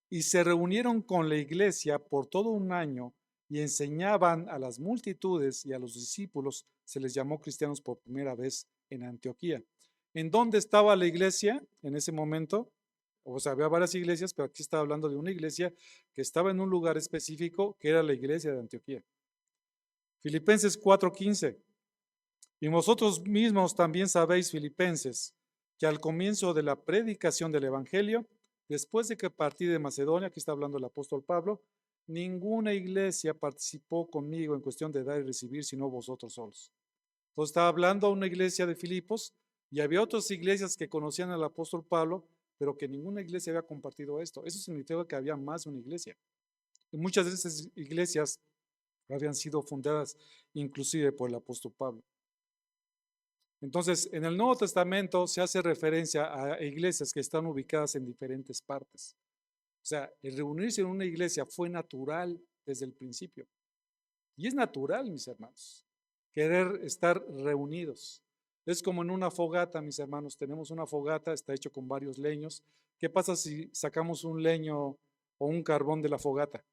y se reunieron con la iglesia por todo un año y enseñaban a las multitudes y a los discípulos. Se les llamó cristianos por primera vez en Antioquía. ¿En dónde estaba la iglesia en ese momento? O sea, había varias iglesias, pero aquí está hablando de una iglesia que estaba en un lugar específico, que era la iglesia de Antioquía. Filipenses 4:15. Y vosotros mismos también sabéis, filipenses, que al comienzo de la predicación del Evangelio, después de que partí de Macedonia, aquí está hablando el apóstol Pablo, ninguna iglesia participó conmigo en cuestión de dar y recibir, sino vosotros solos. Entonces estaba hablando a una iglesia de Filipos y había otras iglesias que conocían al apóstol Pablo, pero que ninguna iglesia había compartido esto. Eso significa que había más de una iglesia. Y muchas de esas iglesias habían sido fundadas inclusive por el apóstol Pablo. Entonces, en el Nuevo Testamento se hace referencia a iglesias que están ubicadas en diferentes partes. O sea, el reunirse en una iglesia fue natural desde el principio. Y es natural, mis hermanos, querer estar reunidos. Es como en una fogata, mis hermanos. Tenemos una fogata, está hecho con varios leños. ¿Qué pasa si sacamos un leño o un carbón de la fogata?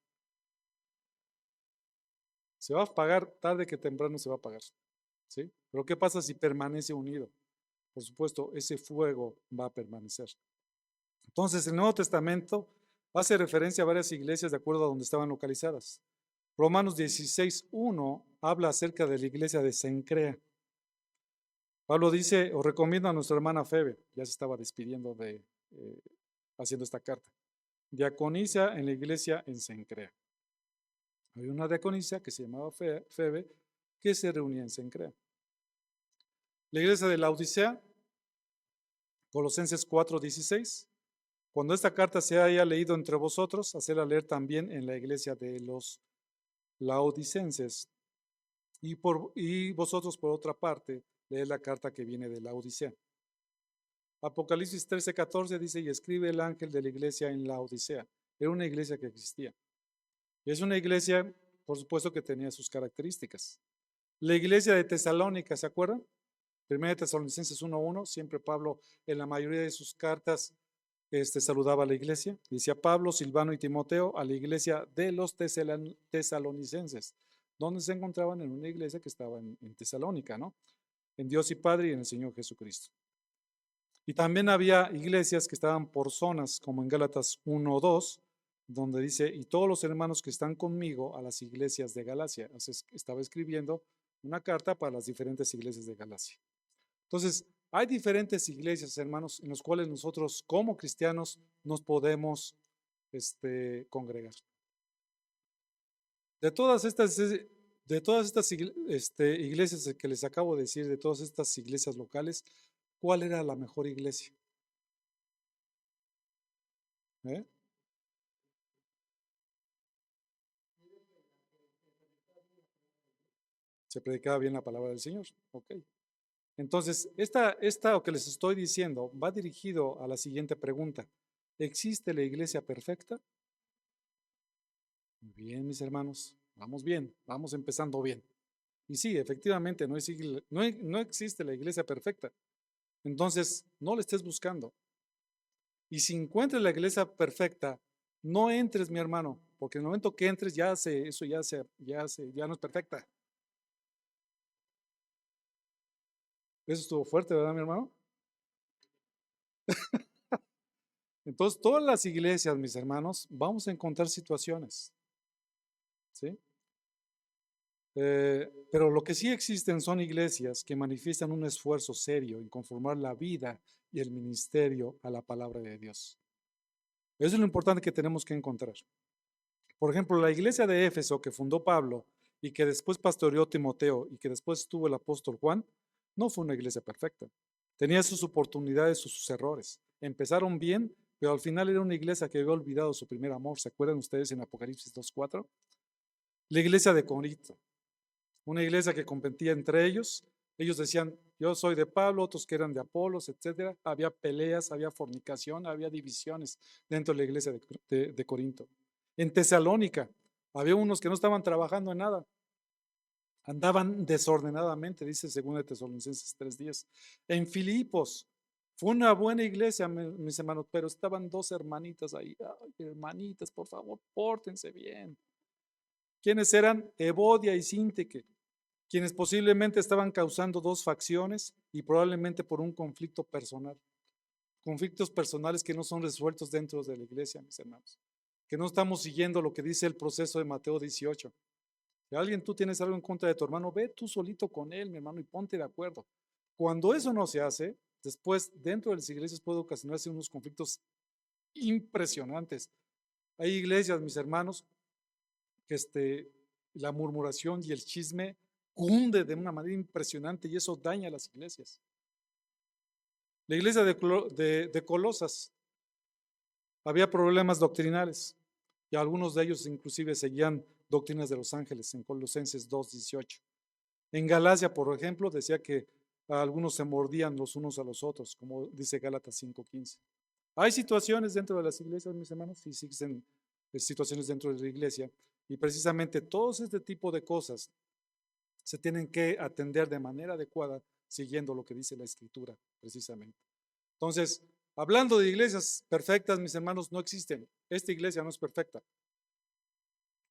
Se va a apagar, tarde que temprano se va a apagar. ¿Sí? Pero ¿qué pasa si permanece unido? Por supuesto, ese fuego va a permanecer. Entonces, el Nuevo Testamento hace referencia a varias iglesias de acuerdo a donde estaban localizadas. Romanos 16:1 habla acerca de la iglesia de Cencrea. Pablo dice, os recomiendo a nuestra hermana Febe, ya se estaba despidiendo haciendo esta carta. Diaconisa en la iglesia en Cencrea. Había una diaconisa que se llamaba Febe, que se reunía en Cencrea. La iglesia de la Odisea, Colosenses 4:16. Cuando esta carta se haya leído entre vosotros, hacerla leer también en la iglesia de los laodicenses. Y vosotros, por otra parte, leed la carta que viene de la Odisea. Apocalipsis 13:14 dice, y escribe el ángel de la iglesia en la Odisea. Era una iglesia que existía. Y es una iglesia, por supuesto, que tenía sus características. La iglesia de Tesalónica, ¿se acuerdan? Primera de Tesalonicenses 1:1, siempre Pablo en la mayoría de sus cartas saludaba a la iglesia. Decía Pablo, Silvano y Timoteo a la iglesia de los tesalonicenses, donde se encontraban en una iglesia que estaba en Tesalónica, ¿no? En Dios y Padre y en el Señor Jesucristo. Y también había iglesias que estaban por zonas, como en Gálatas 1 o 2, donde dice, y todos los hermanos que están conmigo a las iglesias de Galacia. Entonces, estaba escribiendo una carta para las diferentes iglesias de Galacia. Entonces, hay diferentes iglesias, hermanos, en las cuales nosotros como cristianos nos podemos congregar. De todas estas iglesias que les acabo de decir, de todas estas iglesias locales, ¿cuál era la mejor iglesia? ¿Eh? Se predicaba bien la palabra del Señor. Ok. Entonces, esta que les estoy diciendo va dirigido a la siguiente pregunta. ¿Existe la iglesia perfecta? Bien, mis hermanos, vamos bien, vamos empezando bien. Y sí, efectivamente, no existe la iglesia perfecta. Entonces, no la estés buscando. Y si encuentras la iglesia perfecta, no entres, mi hermano, porque en el momento que entres, eso ya no es perfecta. Eso estuvo fuerte, ¿verdad, mi hermano? Entonces, todas las iglesias, mis hermanos, vamos a encontrar situaciones, ¿sí? Pero lo que sí existen son iglesias que manifiestan un esfuerzo serio en conformar la vida y el ministerio a la palabra de Dios. Eso es lo importante que tenemos que encontrar. Por ejemplo, la iglesia de Éfeso que fundó Pablo y que después pastoreó Timoteo y que después tuvo el apóstol Juan, no fue una iglesia perfecta. Tenía sus oportunidades, sus errores. Empezaron bien, pero al final era una iglesia que había olvidado su primer amor. ¿Se acuerdan ustedes en Apocalipsis 2:4? La iglesia de Corinto, una iglesia que competía entre ellos. Ellos decían, yo soy de Pablo, otros que eran de Apolos, etcétera. Había peleas, había fornicación, había divisiones dentro de la iglesia de Corinto. En Tesalónica, había unos que no estaban trabajando en nada, andaban desordenadamente, dice 2 Tesalonicenses 3:10. En Filipos, fue una buena iglesia, mis hermanos, pero estaban dos hermanitas ahí. Ay, hermanitas, por favor, pórtense bien. ¿Quiénes eran? Evodia y Síntique, quienes posiblemente estaban causando dos facciones y probablemente por un conflicto personal. Conflictos personales que no son resueltos dentro de la iglesia, mis hermanos. Que no estamos siguiendo lo que dice el proceso de Mateo 18. Si alguien tú tienes algo en contra de tu hermano, ve tú solito con él, mi hermano, y ponte de acuerdo. Cuando eso no se hace, después dentro de las iglesias puede ocasionarse unos conflictos impresionantes. Hay iglesias, mis hermanos, que la murmuración y el chisme cunde de una manera impresionante y eso daña a las iglesias. La iglesia de Colosas había problemas doctrinales y algunos de ellos inclusive seguían doctrinas de los ángeles en Colosenses 2:18. En Galacia, por ejemplo, decía que algunos se mordían los unos a los otros, como dice Gálatas 5:15. Hay situaciones dentro de las iglesias, mis hermanos, sí existen situaciones dentro de la iglesia y precisamente todos este tipo de cosas se tienen que atender de manera adecuada siguiendo lo que dice la Escritura, precisamente. Entonces, hablando de iglesias perfectas, mis hermanos, no existen. Esta iglesia no es perfecta.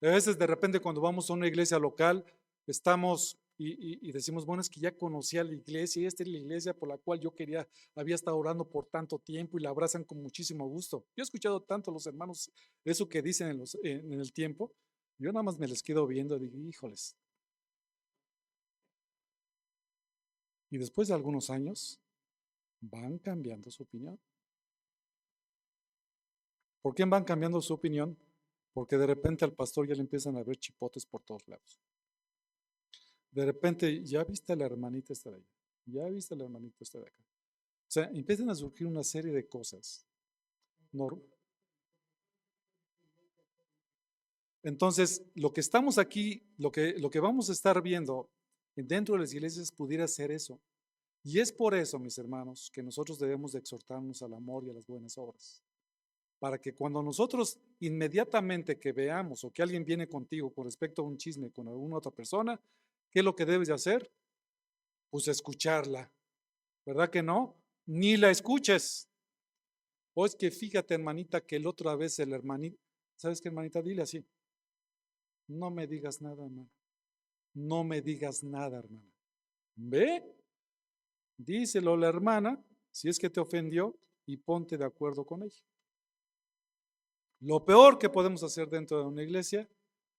A veces, de repente, cuando vamos a una iglesia local, estamos y decimos, bueno, es que ya conocía la iglesia y esta es la iglesia por la cual había estado orando por tanto tiempo y la abrazan con muchísimo gusto. Yo he escuchado tanto a los hermanos eso que dicen en el tiempo, yo nada más me les quedo viendo y digo, híjoles. Y después de algunos años, van cambiando su opinión. ¿Por qué van cambiando su opinión? Porque de repente al pastor ya le empiezan a ver chipotes por todos lados. De repente, ya viste a la hermanita esta de allá, ya viste a la hermanita esta de acá. O sea, empiezan a surgir una serie de cosas. Entonces, lo que estamos aquí, lo que vamos a estar viendo dentro de las iglesias pudiera ser eso. Y es por eso, mis hermanos, que nosotros debemos de exhortarnos al amor y a las buenas obras. Para que cuando nosotros inmediatamente que veamos o que alguien viene contigo con respecto a un chisme con alguna otra persona, ¿qué es lo que debes de hacer? Pues escucharla. ¿Verdad que no? Ni la escuches. O es que fíjate, hermanita, que el otra vez el hermanito, ¿sabes qué, hermanita? Dile así, no me digas nada, hermana. No me digas nada, hermana. ¿Ve? Díselo a la hermana, si es que te ofendió, y ponte de acuerdo con ella. Lo peor que podemos hacer dentro de una iglesia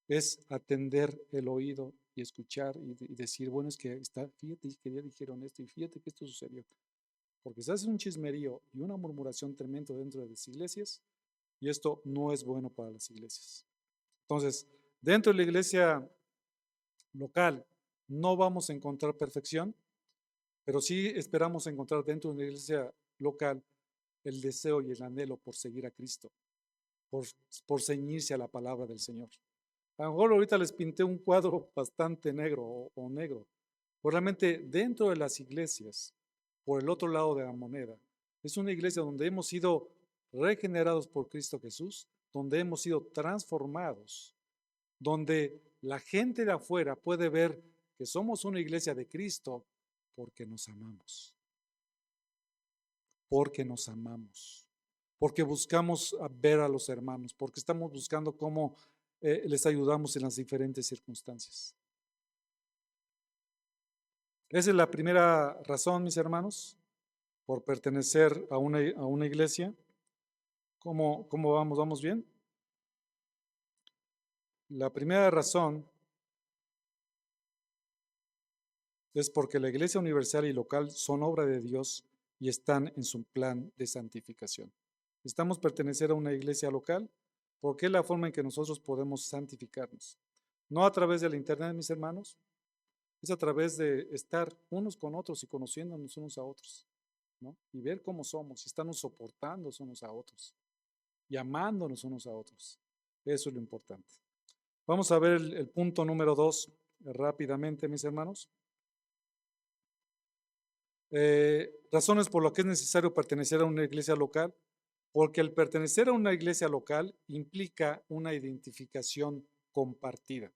es atender el oído y escuchar y decir, bueno, es que está, fíjate que ya dijeron esto y fíjate que esto sucedió. Porque se hace un chismerío y una murmuración tremenda dentro de las iglesias y esto no es bueno para las iglesias. Entonces, dentro de la iglesia local no vamos a encontrar perfección, pero sí esperamos encontrar dentro de una iglesia local el deseo y el anhelo por seguir a Cristo, por, por ceñirse a la palabra del Señor. A lo mejor ahorita les pinté un cuadro bastante negro o negro, pero realmente dentro de las iglesias, por el otro lado de la moneda, es una iglesia donde hemos sido regenerados por Cristo Jesús, donde hemos sido transformados, donde la gente de afuera puede ver que somos una iglesia de Cristo porque nos amamos, porque nos amamos, porque buscamos ver a los hermanos, porque estamos buscando cómo les ayudamos en las diferentes circunstancias. Esa es la primera razón, mis hermanos, por pertenecer a una iglesia. ¿Cómo vamos? ¿Vamos bien? La primera razón es porque la iglesia universal y local son obra de Dios y están en su plan de santificación. Estamos pertenecer a una iglesia local porque es la forma en que nosotros podemos santificarnos. No a través del internet, mis hermanos, es a través de estar unos con otros y conociéndonos unos a otros, ¿no? Y ver cómo somos, y estarnos soportando unos a otros y amándonos unos a otros. Eso es lo importante. Vamos a ver el punto número 2 rápidamente, mis hermanos. Razones por las que es necesario pertenecer a una iglesia local, porque el pertenecer a una iglesia local implica una identificación compartida.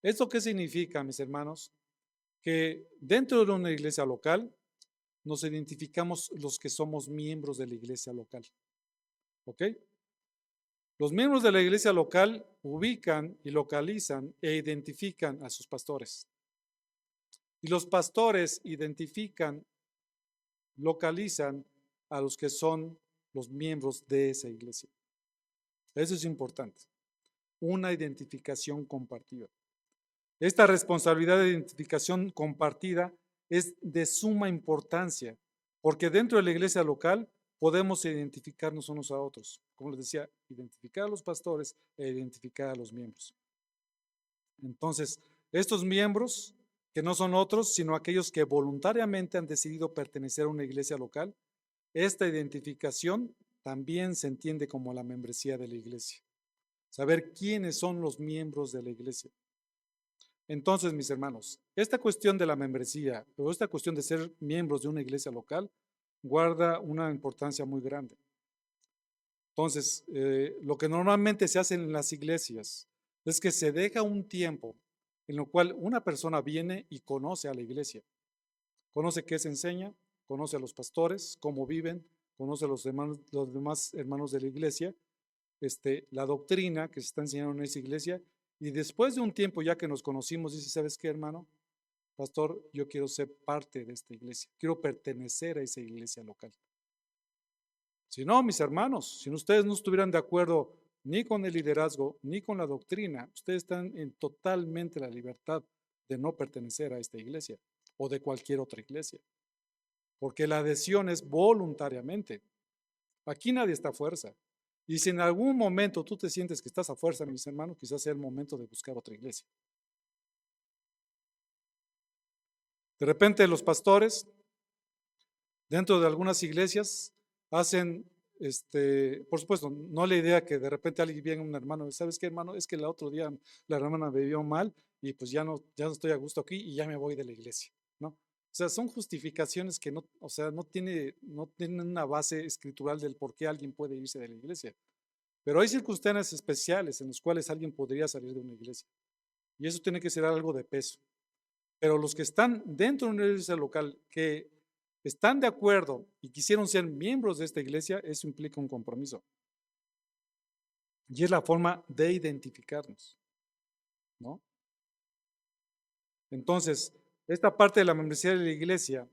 ¿Esto qué significa, mis hermanos? Que dentro de una iglesia local nos identificamos los que somos miembros de la iglesia local. ¿Ok? Los miembros de la iglesia local ubican y localizan e identifican a sus pastores. Y los pastores identifican, localizan a los que son los miembros de esa iglesia. Eso es importante. Una identificación compartida. Esta responsabilidad de identificación compartida es de suma importancia, porque dentro de la iglesia local podemos identificarnos unos a otros. Como les decía, identificar a los pastores e identificar a los miembros. Entonces, estos miembros, que no son otros, sino aquellos que voluntariamente han decidido pertenecer a una iglesia local, esta identificación también se entiende como la membresía de la iglesia. Saber quiénes son los miembros de la iglesia. Entonces, mis hermanos, esta cuestión de la membresía o esta cuestión de ser miembros de una iglesia local guarda una importancia muy grande. Entonces, lo que normalmente se hace en las iglesias es que se deja un tiempo en lo cual una persona viene y conoce a la iglesia. Conoce qué se enseña, conoce a los pastores, cómo viven, conoce a los demás hermanos de la iglesia, la doctrina que se está enseñando en esa iglesia. Y después de un tiempo ya que nos conocimos, dice, ¿sabes qué, hermano? Pastor, yo quiero ser parte de esta iglesia, quiero pertenecer a esa iglesia local. Si no, mis hermanos, si ustedes no estuvieran de acuerdo ni con el liderazgo, ni con la doctrina, ustedes están en totalmente la libertad de no pertenecer a esta iglesia o de cualquier otra iglesia. Porque la adhesión es voluntariamente. Aquí nadie está a fuerza. Y si en algún momento tú te sientes que estás a fuerza, mis hermanos, quizás sea el momento de buscar otra iglesia. De repente los pastores, dentro de algunas iglesias, hacen, por supuesto, no la idea que de repente alguien viene un hermano, ¿sabes qué, hermano? Es que el otro día la hermana bebió mal y pues ya no estoy a gusto aquí y ya me voy de la iglesia, ¿no? O sea, son justificaciones que no, o sea, no tienen una base escritural del por qué alguien puede irse de la iglesia. Pero hay circunstancias especiales en las cuales alguien podría salir de una iglesia. Y eso tiene que ser algo de peso. Pero los que están dentro de una iglesia local, que están de acuerdo y quisieron ser miembros de esta iglesia, eso implica un compromiso. Y es la forma de identificarnos, ¿no? Entonces, esta parte de la membresía de la iglesia,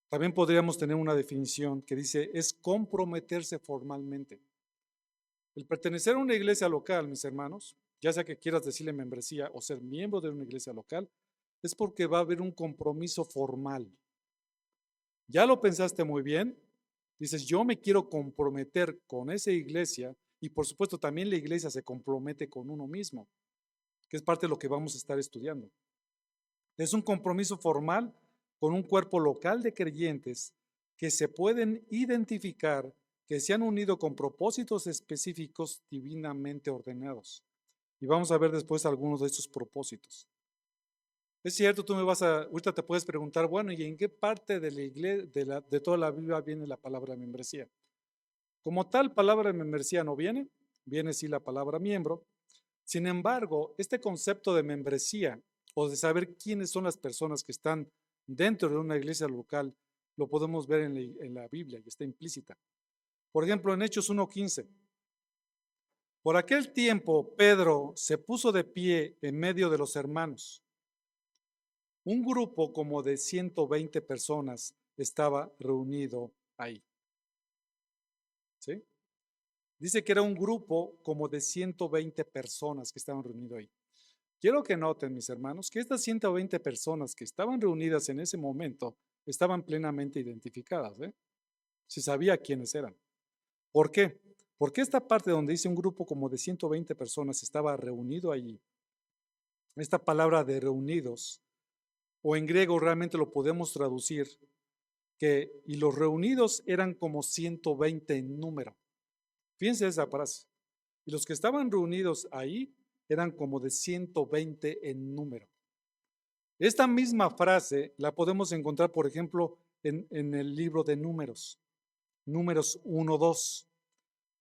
también podríamos tener una definición que dice, es comprometerse formalmente. El pertenecer a una iglesia local, mis hermanos, ya sea que quieras decirle membresía o ser miembro de una iglesia local, es porque va a haber un compromiso formal. Ya lo pensaste muy bien, dices, yo me quiero comprometer con esa iglesia y por supuesto también la iglesia se compromete con uno mismo, que es parte de lo que vamos a estar estudiando. Es un compromiso formal con un cuerpo local de creyentes que se pueden identificar, que se han unido con propósitos específicos divinamente ordenados. Y vamos a ver después algunos de estos propósitos. Es cierto, ahorita te puedes preguntar, bueno, ¿y en qué parte de la iglesia, de toda la Biblia viene la palabra membresía? Como tal, palabra membresía no viene, viene sí la palabra miembro. Sin embargo, este concepto de membresía o de saber quiénes son las personas que están dentro de una iglesia local, lo podemos ver en la Biblia y está implícita. Por ejemplo, en Hechos 1:15. Por aquel tiempo, Pedro se puso de pie en medio de los hermanos. Un grupo como de 120 personas estaba reunido ahí. ¿Sí? Dice que era un grupo como de 120 personas que estaban reunidos ahí. Quiero que noten, mis hermanos, que estas 120 personas que estaban reunidas en ese momento estaban plenamente identificadas, ¿eh? Se sabía quiénes eran. ¿Por qué? Porque esta parte donde dice un grupo como de 120 personas estaba reunido allí, esta palabra de reunidos, o en griego realmente lo podemos traducir, y los reunidos eran como 120 en número. Fíjense esa frase. Y los que estaban reunidos ahí eran como de 120 en número. Esta misma frase la podemos encontrar, por ejemplo, en el libro de Números, Números 1:2,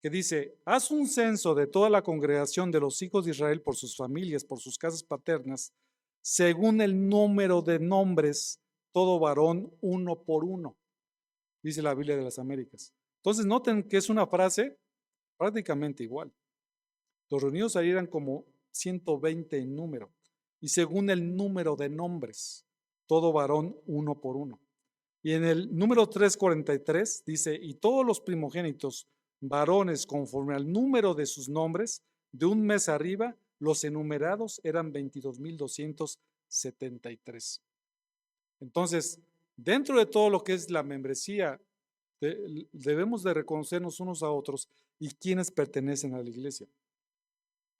que dice, haz un censo de toda la congregación de los hijos de Israel por sus familias, por sus casas paternas, según el número de nombres, todo varón uno por uno, dice la Biblia de las Américas. Entonces noten que es una frase prácticamente igual. Los reunidos ahí eran como 120 en número, y según el número de nombres, todo varón uno por uno. Y en el número 343 dice, y todos los primogénitos varones conforme al número de sus nombres, de un mes arriba, los enumerados eran 22,273. Entonces, dentro de todo lo que es la membresía, debemos de reconocernos unos a otros y quienes pertenecen a la iglesia.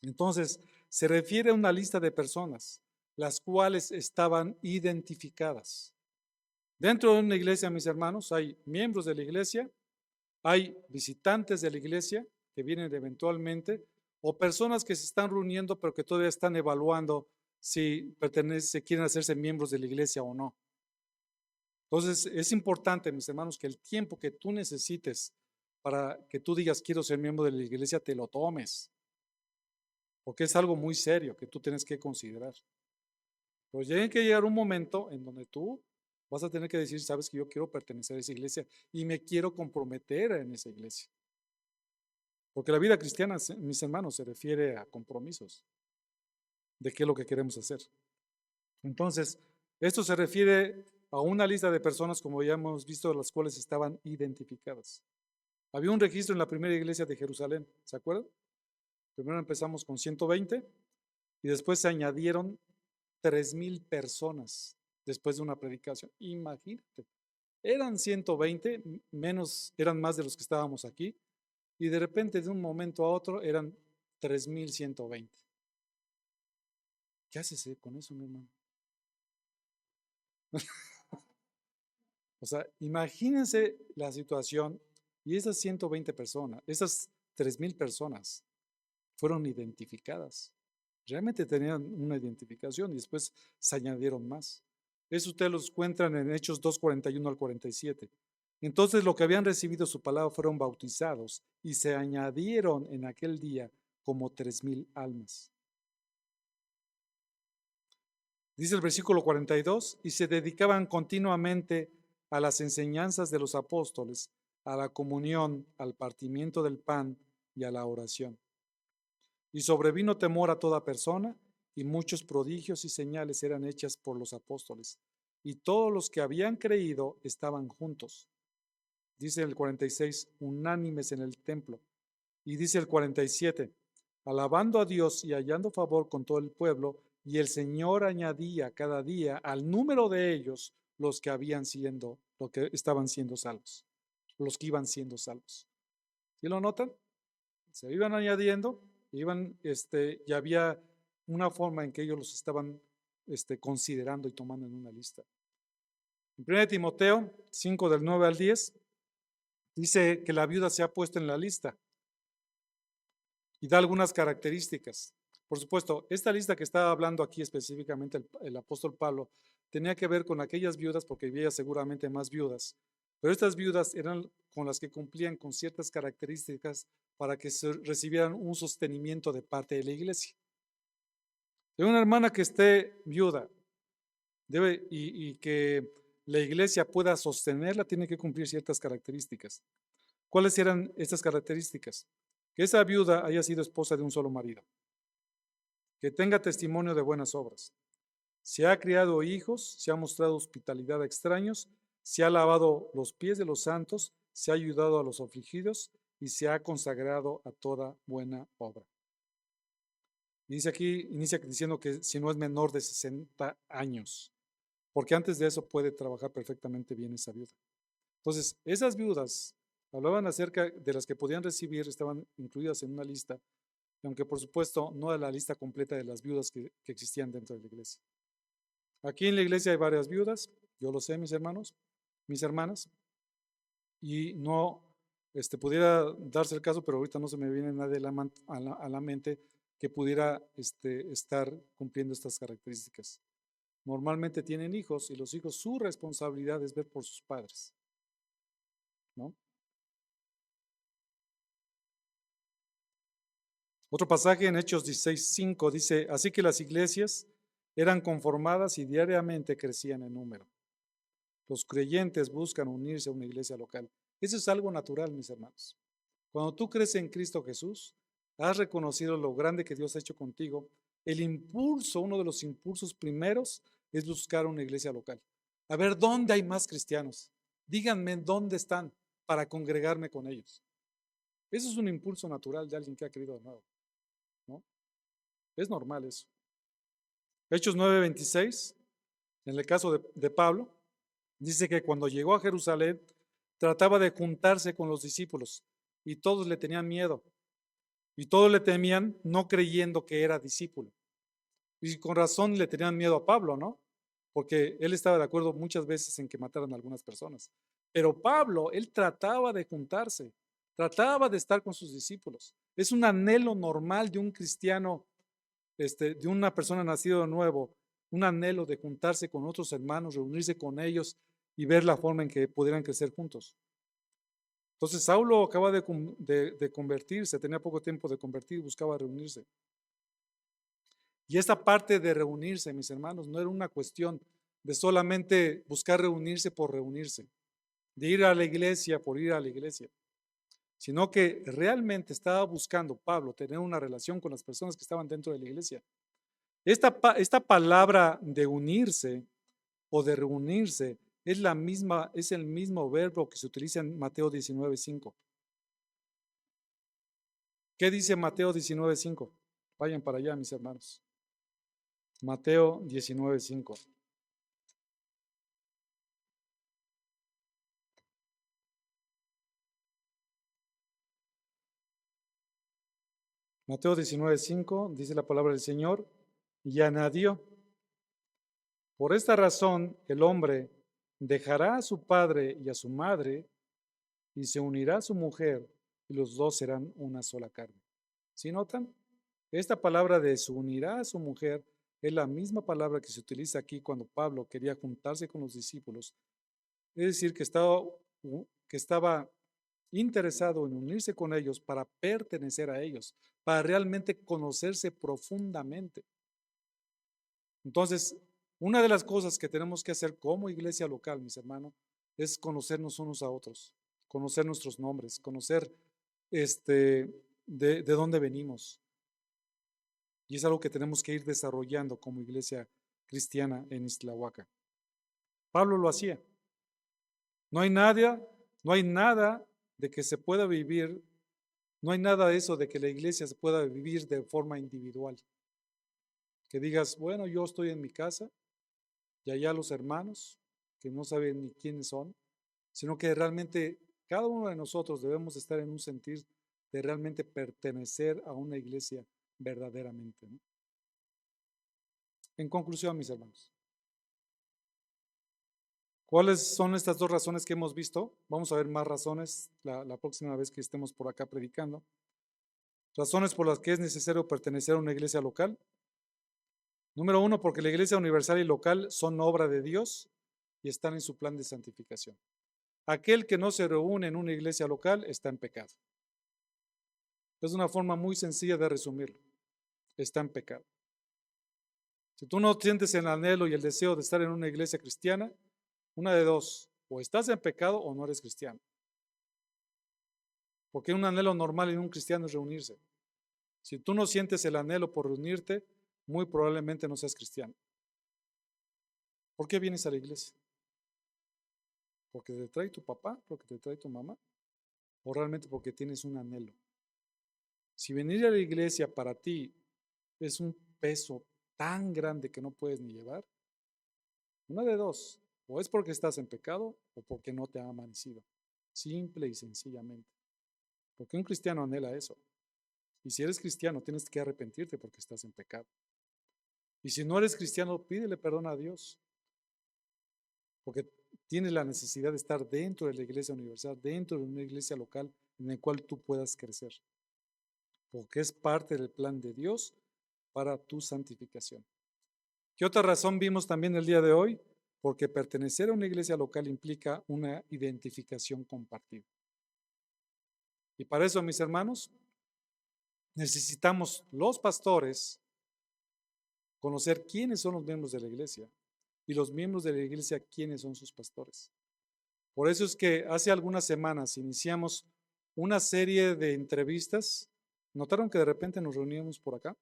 Entonces, se refiere a una lista de personas, las cuales estaban identificadas. Dentro de una iglesia, mis hermanos, hay miembros de la iglesia, hay visitantes de la iglesia que vienen eventualmente, o personas que se están reuniendo pero que todavía están evaluando si quieren hacerse miembros de la iglesia o no. Entonces, es importante, mis hermanos, que el tiempo que tú necesites para que tú digas quiero ser miembro de la iglesia, te lo tomes, porque es algo muy serio que tú tienes que considerar. Pero tiene que llegar un momento en donde tú vas a tener que decir, sabes que yo quiero pertenecer a esa iglesia y me quiero comprometer en esa iglesia. Porque la vida cristiana, mis hermanos, se refiere a compromisos de qué es lo que queremos hacer. Entonces, esto se refiere a una lista de personas, como ya hemos visto, las cuales estaban identificadas. Había un registro en la primera iglesia de Jerusalén, ¿se acuerdan? Primero empezamos con 120 y después se añadieron 3,000 personas después de una predicación. Imagínate, eran 120, eran más de los que estábamos aquí, y de repente de un momento a otro eran 3,120. ¿Qué haces con eso, mi hermano? O sea, imagínense la situación y esas 120 personas, esas 3,000 personas fueron identificadas. Realmente tenían una identificación y después se añadieron más. Eso ustedes los encuentran en Hechos 2:41 al 47. Entonces lo que habían recibido su palabra fueron bautizados y se añadieron en aquel día como 3,000 almas. Dice el versículo 42, y se dedicaban continuamente a las enseñanzas de los apóstoles, a la comunión, al partimiento del pan y a la oración. Y sobrevino temor a toda persona, y muchos prodigios y señales eran hechas por los apóstoles. Y todos los que habían creído estaban juntos. Dice el 46, unánimes en el templo. Y dice el 47, alabando a Dios y hallando favor con todo el pueblo, y el Señor añadía cada día al número de ellos los que estaban siendo salvos, los que iban siendo salvos. ¿Sí lo notan? Se iban añadiendo, y había una forma en que ellos los estaban considerando y tomando en una lista. En 1 Timoteo 5 del 9 al 10 dice que la viuda se ha puesto en la lista y da algunas características. Por supuesto, esta lista que estaba hablando aquí específicamente el apóstol Pablo tenía que ver con aquellas viudas, porque había seguramente más viudas, pero estas viudas eran con las que cumplían con ciertas características para que recibieran un sostenimiento de parte de la iglesia. De una hermana que esté viuda y que la iglesia pueda sostenerla, tiene que cumplir ciertas características. ¿Cuáles eran estas características? Que esa viuda haya sido esposa de un solo marido, que tenga testimonio de buenas obras, se ha criado hijos, se ha mostrado hospitalidad a extraños, se ha lavado los pies de los santos, se ha ayudado a los afligidos y se ha consagrado a toda buena obra. Dice aquí, inicia diciendo que si no es menor de 60 años, porque antes de eso puede trabajar perfectamente bien esa viuda. Entonces, esas viudas hablaban acerca de las que podían recibir, estaban incluidas en una lista, aunque por supuesto no era la lista completa de las viudas que existían dentro de la iglesia. Aquí en la iglesia hay varias viudas, yo lo sé, mis hermanos, mis hermanas, y no pudiera darse el caso, pero ahorita no se me viene nadie a la mente que pudiera estar cumpliendo estas características. Normalmente tienen hijos y los hijos, su responsabilidad es ver por sus padres, ¿no? Otro pasaje en Hechos 16:5 dice, así que las iglesias eran conformadas y diariamente crecían en número. Los creyentes buscan unirse a una iglesia local. Eso es algo natural, mis hermanos. Cuando tú crees en Cristo Jesús, has reconocido lo grande que Dios ha hecho contigo. El impulso, uno de los impulsos primeros, es buscar una iglesia local. A ver, ¿dónde hay más cristianos? Díganme dónde están para congregarme con ellos. Eso es un impulso natural de alguien que ha creído de nuevo, ¿no? Es normal eso. Hechos 9:26, en el caso de Pablo, dice que cuando llegó a Jerusalén, trataba de juntarse con los discípulos y todos le tenían miedo y todos le temían no creyendo que era discípulo. Y con razón le tenían miedo a Pablo, ¿no? Porque él estaba de acuerdo muchas veces en que mataran a algunas personas. Pero Pablo, él trataba de juntarse, trataba de estar con sus discípulos. Es un anhelo normal de un cristiano, de una persona nacida de nuevo, un anhelo de juntarse con otros hermanos, reunirse con ellos y ver la forma en que pudieran crecer juntos. Entonces Saulo acaba de convertirse, tenía poco tiempo de convertir, buscaba reunirse. Y esta parte de reunirse, mis hermanos, no era una cuestión de solamente buscar reunirse por reunirse, de ir a la iglesia por ir a la iglesia, sino que realmente estaba buscando Pablo tener una relación con las personas que estaban dentro de la iglesia. Esta palabra de unirse o de reunirse es el mismo verbo que se utiliza en Mateo 19:5. ¿Qué dice Mateo 19:5? Vayan para allá, mis hermanos. Mateo 19:5. Mateo 19:5 dice la palabra del Señor, y añadió, por esta razón el hombre dejará a su padre y a su madre y se unirá a su mujer y los dos serán una sola carne. ¿Sí notan? Esta palabra de se unirá a su mujer es la misma palabra que se utiliza aquí cuando Pablo quería juntarse con los discípulos. Es decir, que estaba interesado en unirse con ellos para pertenecer a ellos, para realmente conocerse profundamente. Entonces, una de las cosas que tenemos que hacer como iglesia local, mis hermanos, es conocernos unos a otros, conocer nuestros nombres, conocer de dónde venimos. Y es algo que tenemos que ir desarrollando como iglesia cristiana en Ixtlahuaca. Pablo lo hacía. No hay nada de que se pueda vivir, no hay nada de eso de que la iglesia se pueda vivir de forma individual. Que digas, bueno, yo estoy en mi casa y allá los hermanos que no saben ni quiénes son, sino que realmente cada uno de nosotros debemos estar en un sentir de realmente pertenecer a una iglesia verdaderamente, ¿no? En conclusión, mis hermanos, ¿cuáles son estas dos razones que hemos visto? Vamos a ver más razones la próxima vez que estemos por acá predicando. Razones por las que es necesario pertenecer a una iglesia local. Número uno, porque la iglesia universal y local son obra de Dios y están en su plan de santificación. Aquel que no se reúne en una iglesia local está en pecado. Es una forma muy sencilla de resumirlo. Está en pecado. Si tú no sientes el anhelo y el deseo de estar en una iglesia cristiana, una de dos, o estás en pecado o no eres cristiano. Porque un anhelo normal en un cristiano es reunirse. Si tú no sientes el anhelo por reunirte, muy probablemente no seas cristiano. ¿Por qué vienes a la iglesia? ¿Porque te trae tu papá? ¿Porque te trae tu mamá? ¿O realmente porque tienes un anhelo? Si venir a la iglesia para ti es un peso tan grande que no puedes ni llevar, una de dos, o es porque estás en pecado o porque no te ha amanecido. Simple y sencillamente. Porque un cristiano anhela eso. Y si eres cristiano, tienes que arrepentirte porque estás en pecado. Y si no eres cristiano, pídele perdón a Dios. Porque tienes la necesidad de estar dentro de la iglesia universal, dentro de una iglesia local en la cual tú puedas crecer. Porque es parte del plan de Dios para tu santificación. ¿Qué otra razón vimos también el día de hoy? Porque pertenecer a una iglesia local implica una identificación compartida. Y para eso, mis hermanos, necesitamos los pastores conocer quiénes son los miembros de la iglesia y los miembros de la iglesia quiénes son sus pastores. Por eso es que hace algunas semanas iniciamos una serie de entrevistas. ¿Notaron que de repente nos reuníamos por acá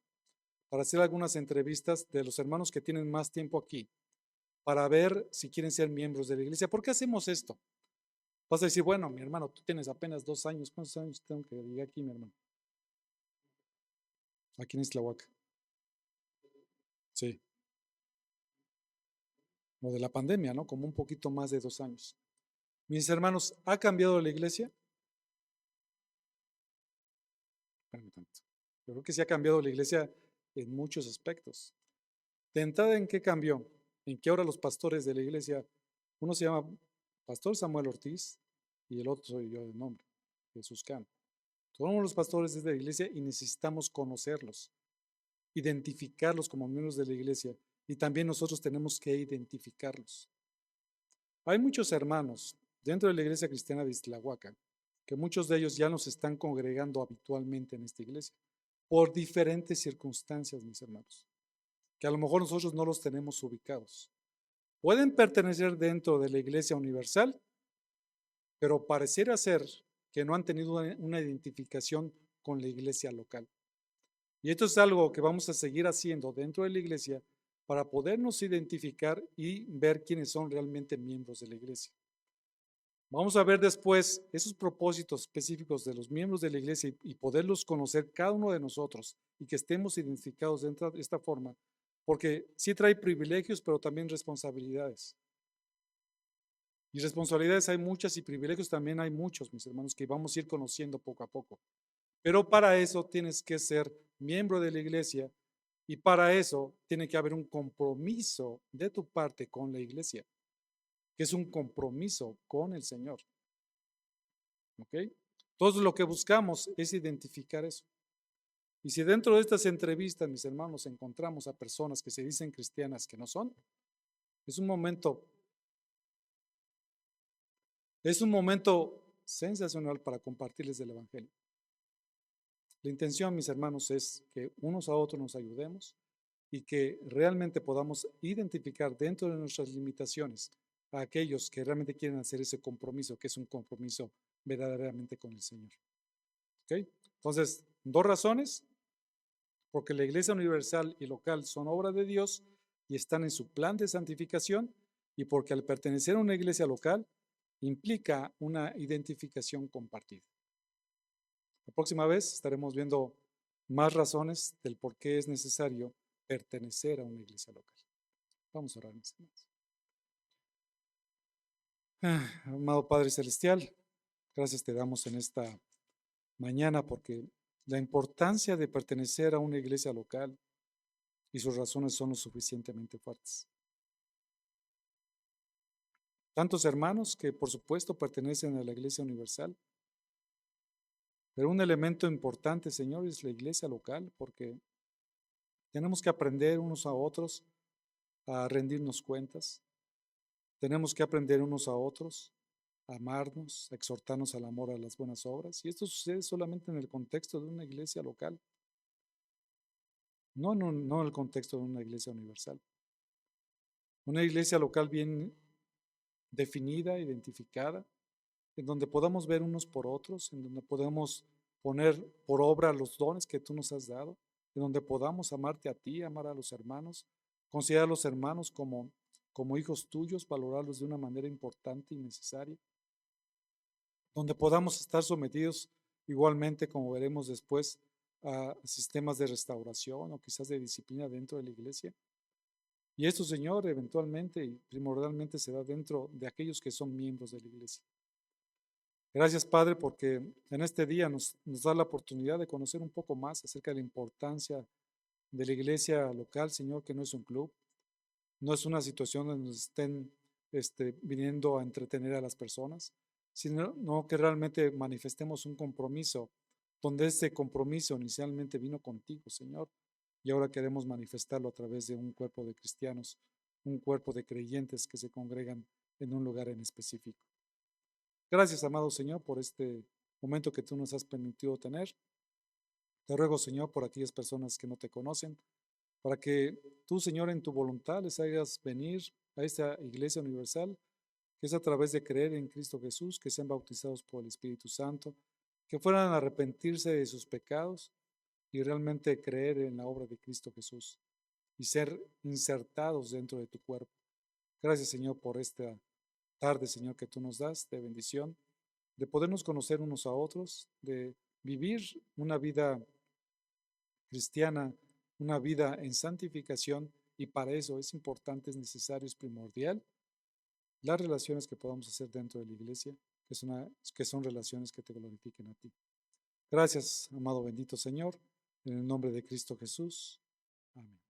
para hacer algunas entrevistas de los hermanos que tienen más tiempo aquí, para ver si quieren ser miembros de la iglesia? ¿Por qué hacemos esto? Vas a decir, bueno, mi hermano, tú tienes apenas 2 años. ¿Cuántos años tengo que llegar aquí, mi hermano? Aquí en Ixtlahuaca. Sí. Lo de la pandemia, ¿no? Como un poquito más de 2 años. Mis hermanos, ¿ha cambiado la iglesia? Yo creo que sí ha cambiado la iglesia en muchos aspectos. De entrada, ¿en qué cambió? En que ahora los pastores de la iglesia, uno se llama Pastor Samuel Ortiz y el otro soy yo de nombre, Jesús Cano. Somos los pastores de la iglesia y necesitamos conocerlos, identificarlos como miembros de la iglesia, y también nosotros tenemos que identificarlos. Hay muchos hermanos dentro de la iglesia cristiana de Ixtlahuaca que muchos de ellos ya nos están congregando habitualmente en esta iglesia por diferentes circunstancias, mis hermanos, que a lo mejor nosotros no los tenemos ubicados. Pueden pertenecer dentro de la iglesia universal, pero pareciera ser que no han tenido una identificación con la iglesia local. Y esto es algo que vamos a seguir haciendo dentro de la iglesia para podernos identificar y ver quiénes son realmente miembros de la iglesia. Vamos a ver después esos propósitos específicos de los miembros de la iglesia y poderlos conocer cada uno de nosotros y que estemos identificados dentro de esta forma, porque sí trae privilegios, pero también responsabilidades. Y responsabilidades hay muchas y privilegios también hay muchos, mis hermanos, que vamos a ir conociendo poco a poco. Pero para eso tienes que ser miembro de la iglesia y para eso tiene que haber un compromiso de tu parte con la iglesia, que es un compromiso con el Señor. ¿Ok? Entonces lo que buscamos es identificar eso. Y si dentro de estas entrevistas, mis hermanos, encontramos a personas que se dicen cristianas que no son, es un momento sensacional para compartirles del Evangelio. La intención, mis hermanos, es que unos a otros nos ayudemos y que realmente podamos identificar dentro de nuestras limitaciones a aquellos que realmente quieren hacer ese compromiso, que es un compromiso verdaderamente con el Señor. ¿Ok? Entonces, dos razones: porque la iglesia universal y local son obra de Dios y están en su plan de santificación, y porque al pertenecer a una iglesia local implica una identificación compartida. La próxima vez estaremos viendo más razones del por qué es necesario pertenecer a una iglesia local. Vamos a orar, mis hermanos. Amado Padre Celestial, gracias te damos en esta mañana porque la importancia de pertenecer a una iglesia local y sus razones son lo suficientemente fuertes. Tantos hermanos que por supuesto pertenecen a la iglesia universal, pero un elemento importante, Señor, es la iglesia local, porque tenemos que aprender unos a otros a rendirnos cuentas, tenemos que aprender unos a otros a amarnos, a exhortarnos al amor, a las buenas obras, y esto sucede solamente en el contexto de una iglesia local, no en el contexto de una iglesia universal. Una iglesia local bien definida, identificada, en donde podamos ver unos por otros, en donde podamos poner por obra los dones que tú nos has dado, en donde podamos amarte a ti, amar a los hermanos, considerar a los hermanos como hijos tuyos, valorarlos de una manera importante y necesaria, donde podamos estar sometidos igualmente, como veremos después, a sistemas de restauración o quizás de disciplina dentro de la iglesia. Y esto, Señor, eventualmente y primordialmente se da dentro de aquellos que son miembros de la iglesia. Gracias, Padre, porque en este día nos da la oportunidad de conocer un poco más acerca de la importancia de la iglesia local, Señor, que no es un club, no es una situación donde nos estén viniendo a entretener a las personas, sino que realmente manifestemos un compromiso, donde ese compromiso inicialmente vino contigo, Señor, y ahora queremos manifestarlo a través de un cuerpo de cristianos, un cuerpo de creyentes que se congregan en un lugar en específico. Gracias, amado Señor, por este momento que tú nos has permitido tener. Te ruego, Señor, por aquellas personas que no te conocen, para que tú, Señor, en tu voluntad les hagas venir a esta iglesia universal, que es a través de creer en Cristo Jesús, que sean bautizados por el Espíritu Santo, que fueran a arrepentirse de sus pecados y realmente creer en la obra de Cristo Jesús y ser insertados dentro de tu cuerpo. Gracias, Señor, por esta tarde, Señor, que tú nos das de bendición, de podernos conocer unos a otros, de vivir una vida cristiana, una vida en santificación, y para eso es importante, es necesario, es primordial las relaciones que podamos hacer dentro de la iglesia, que son relaciones que te glorifiquen a ti. Gracias, amado bendito Señor, en el nombre de Cristo Jesús. Amén.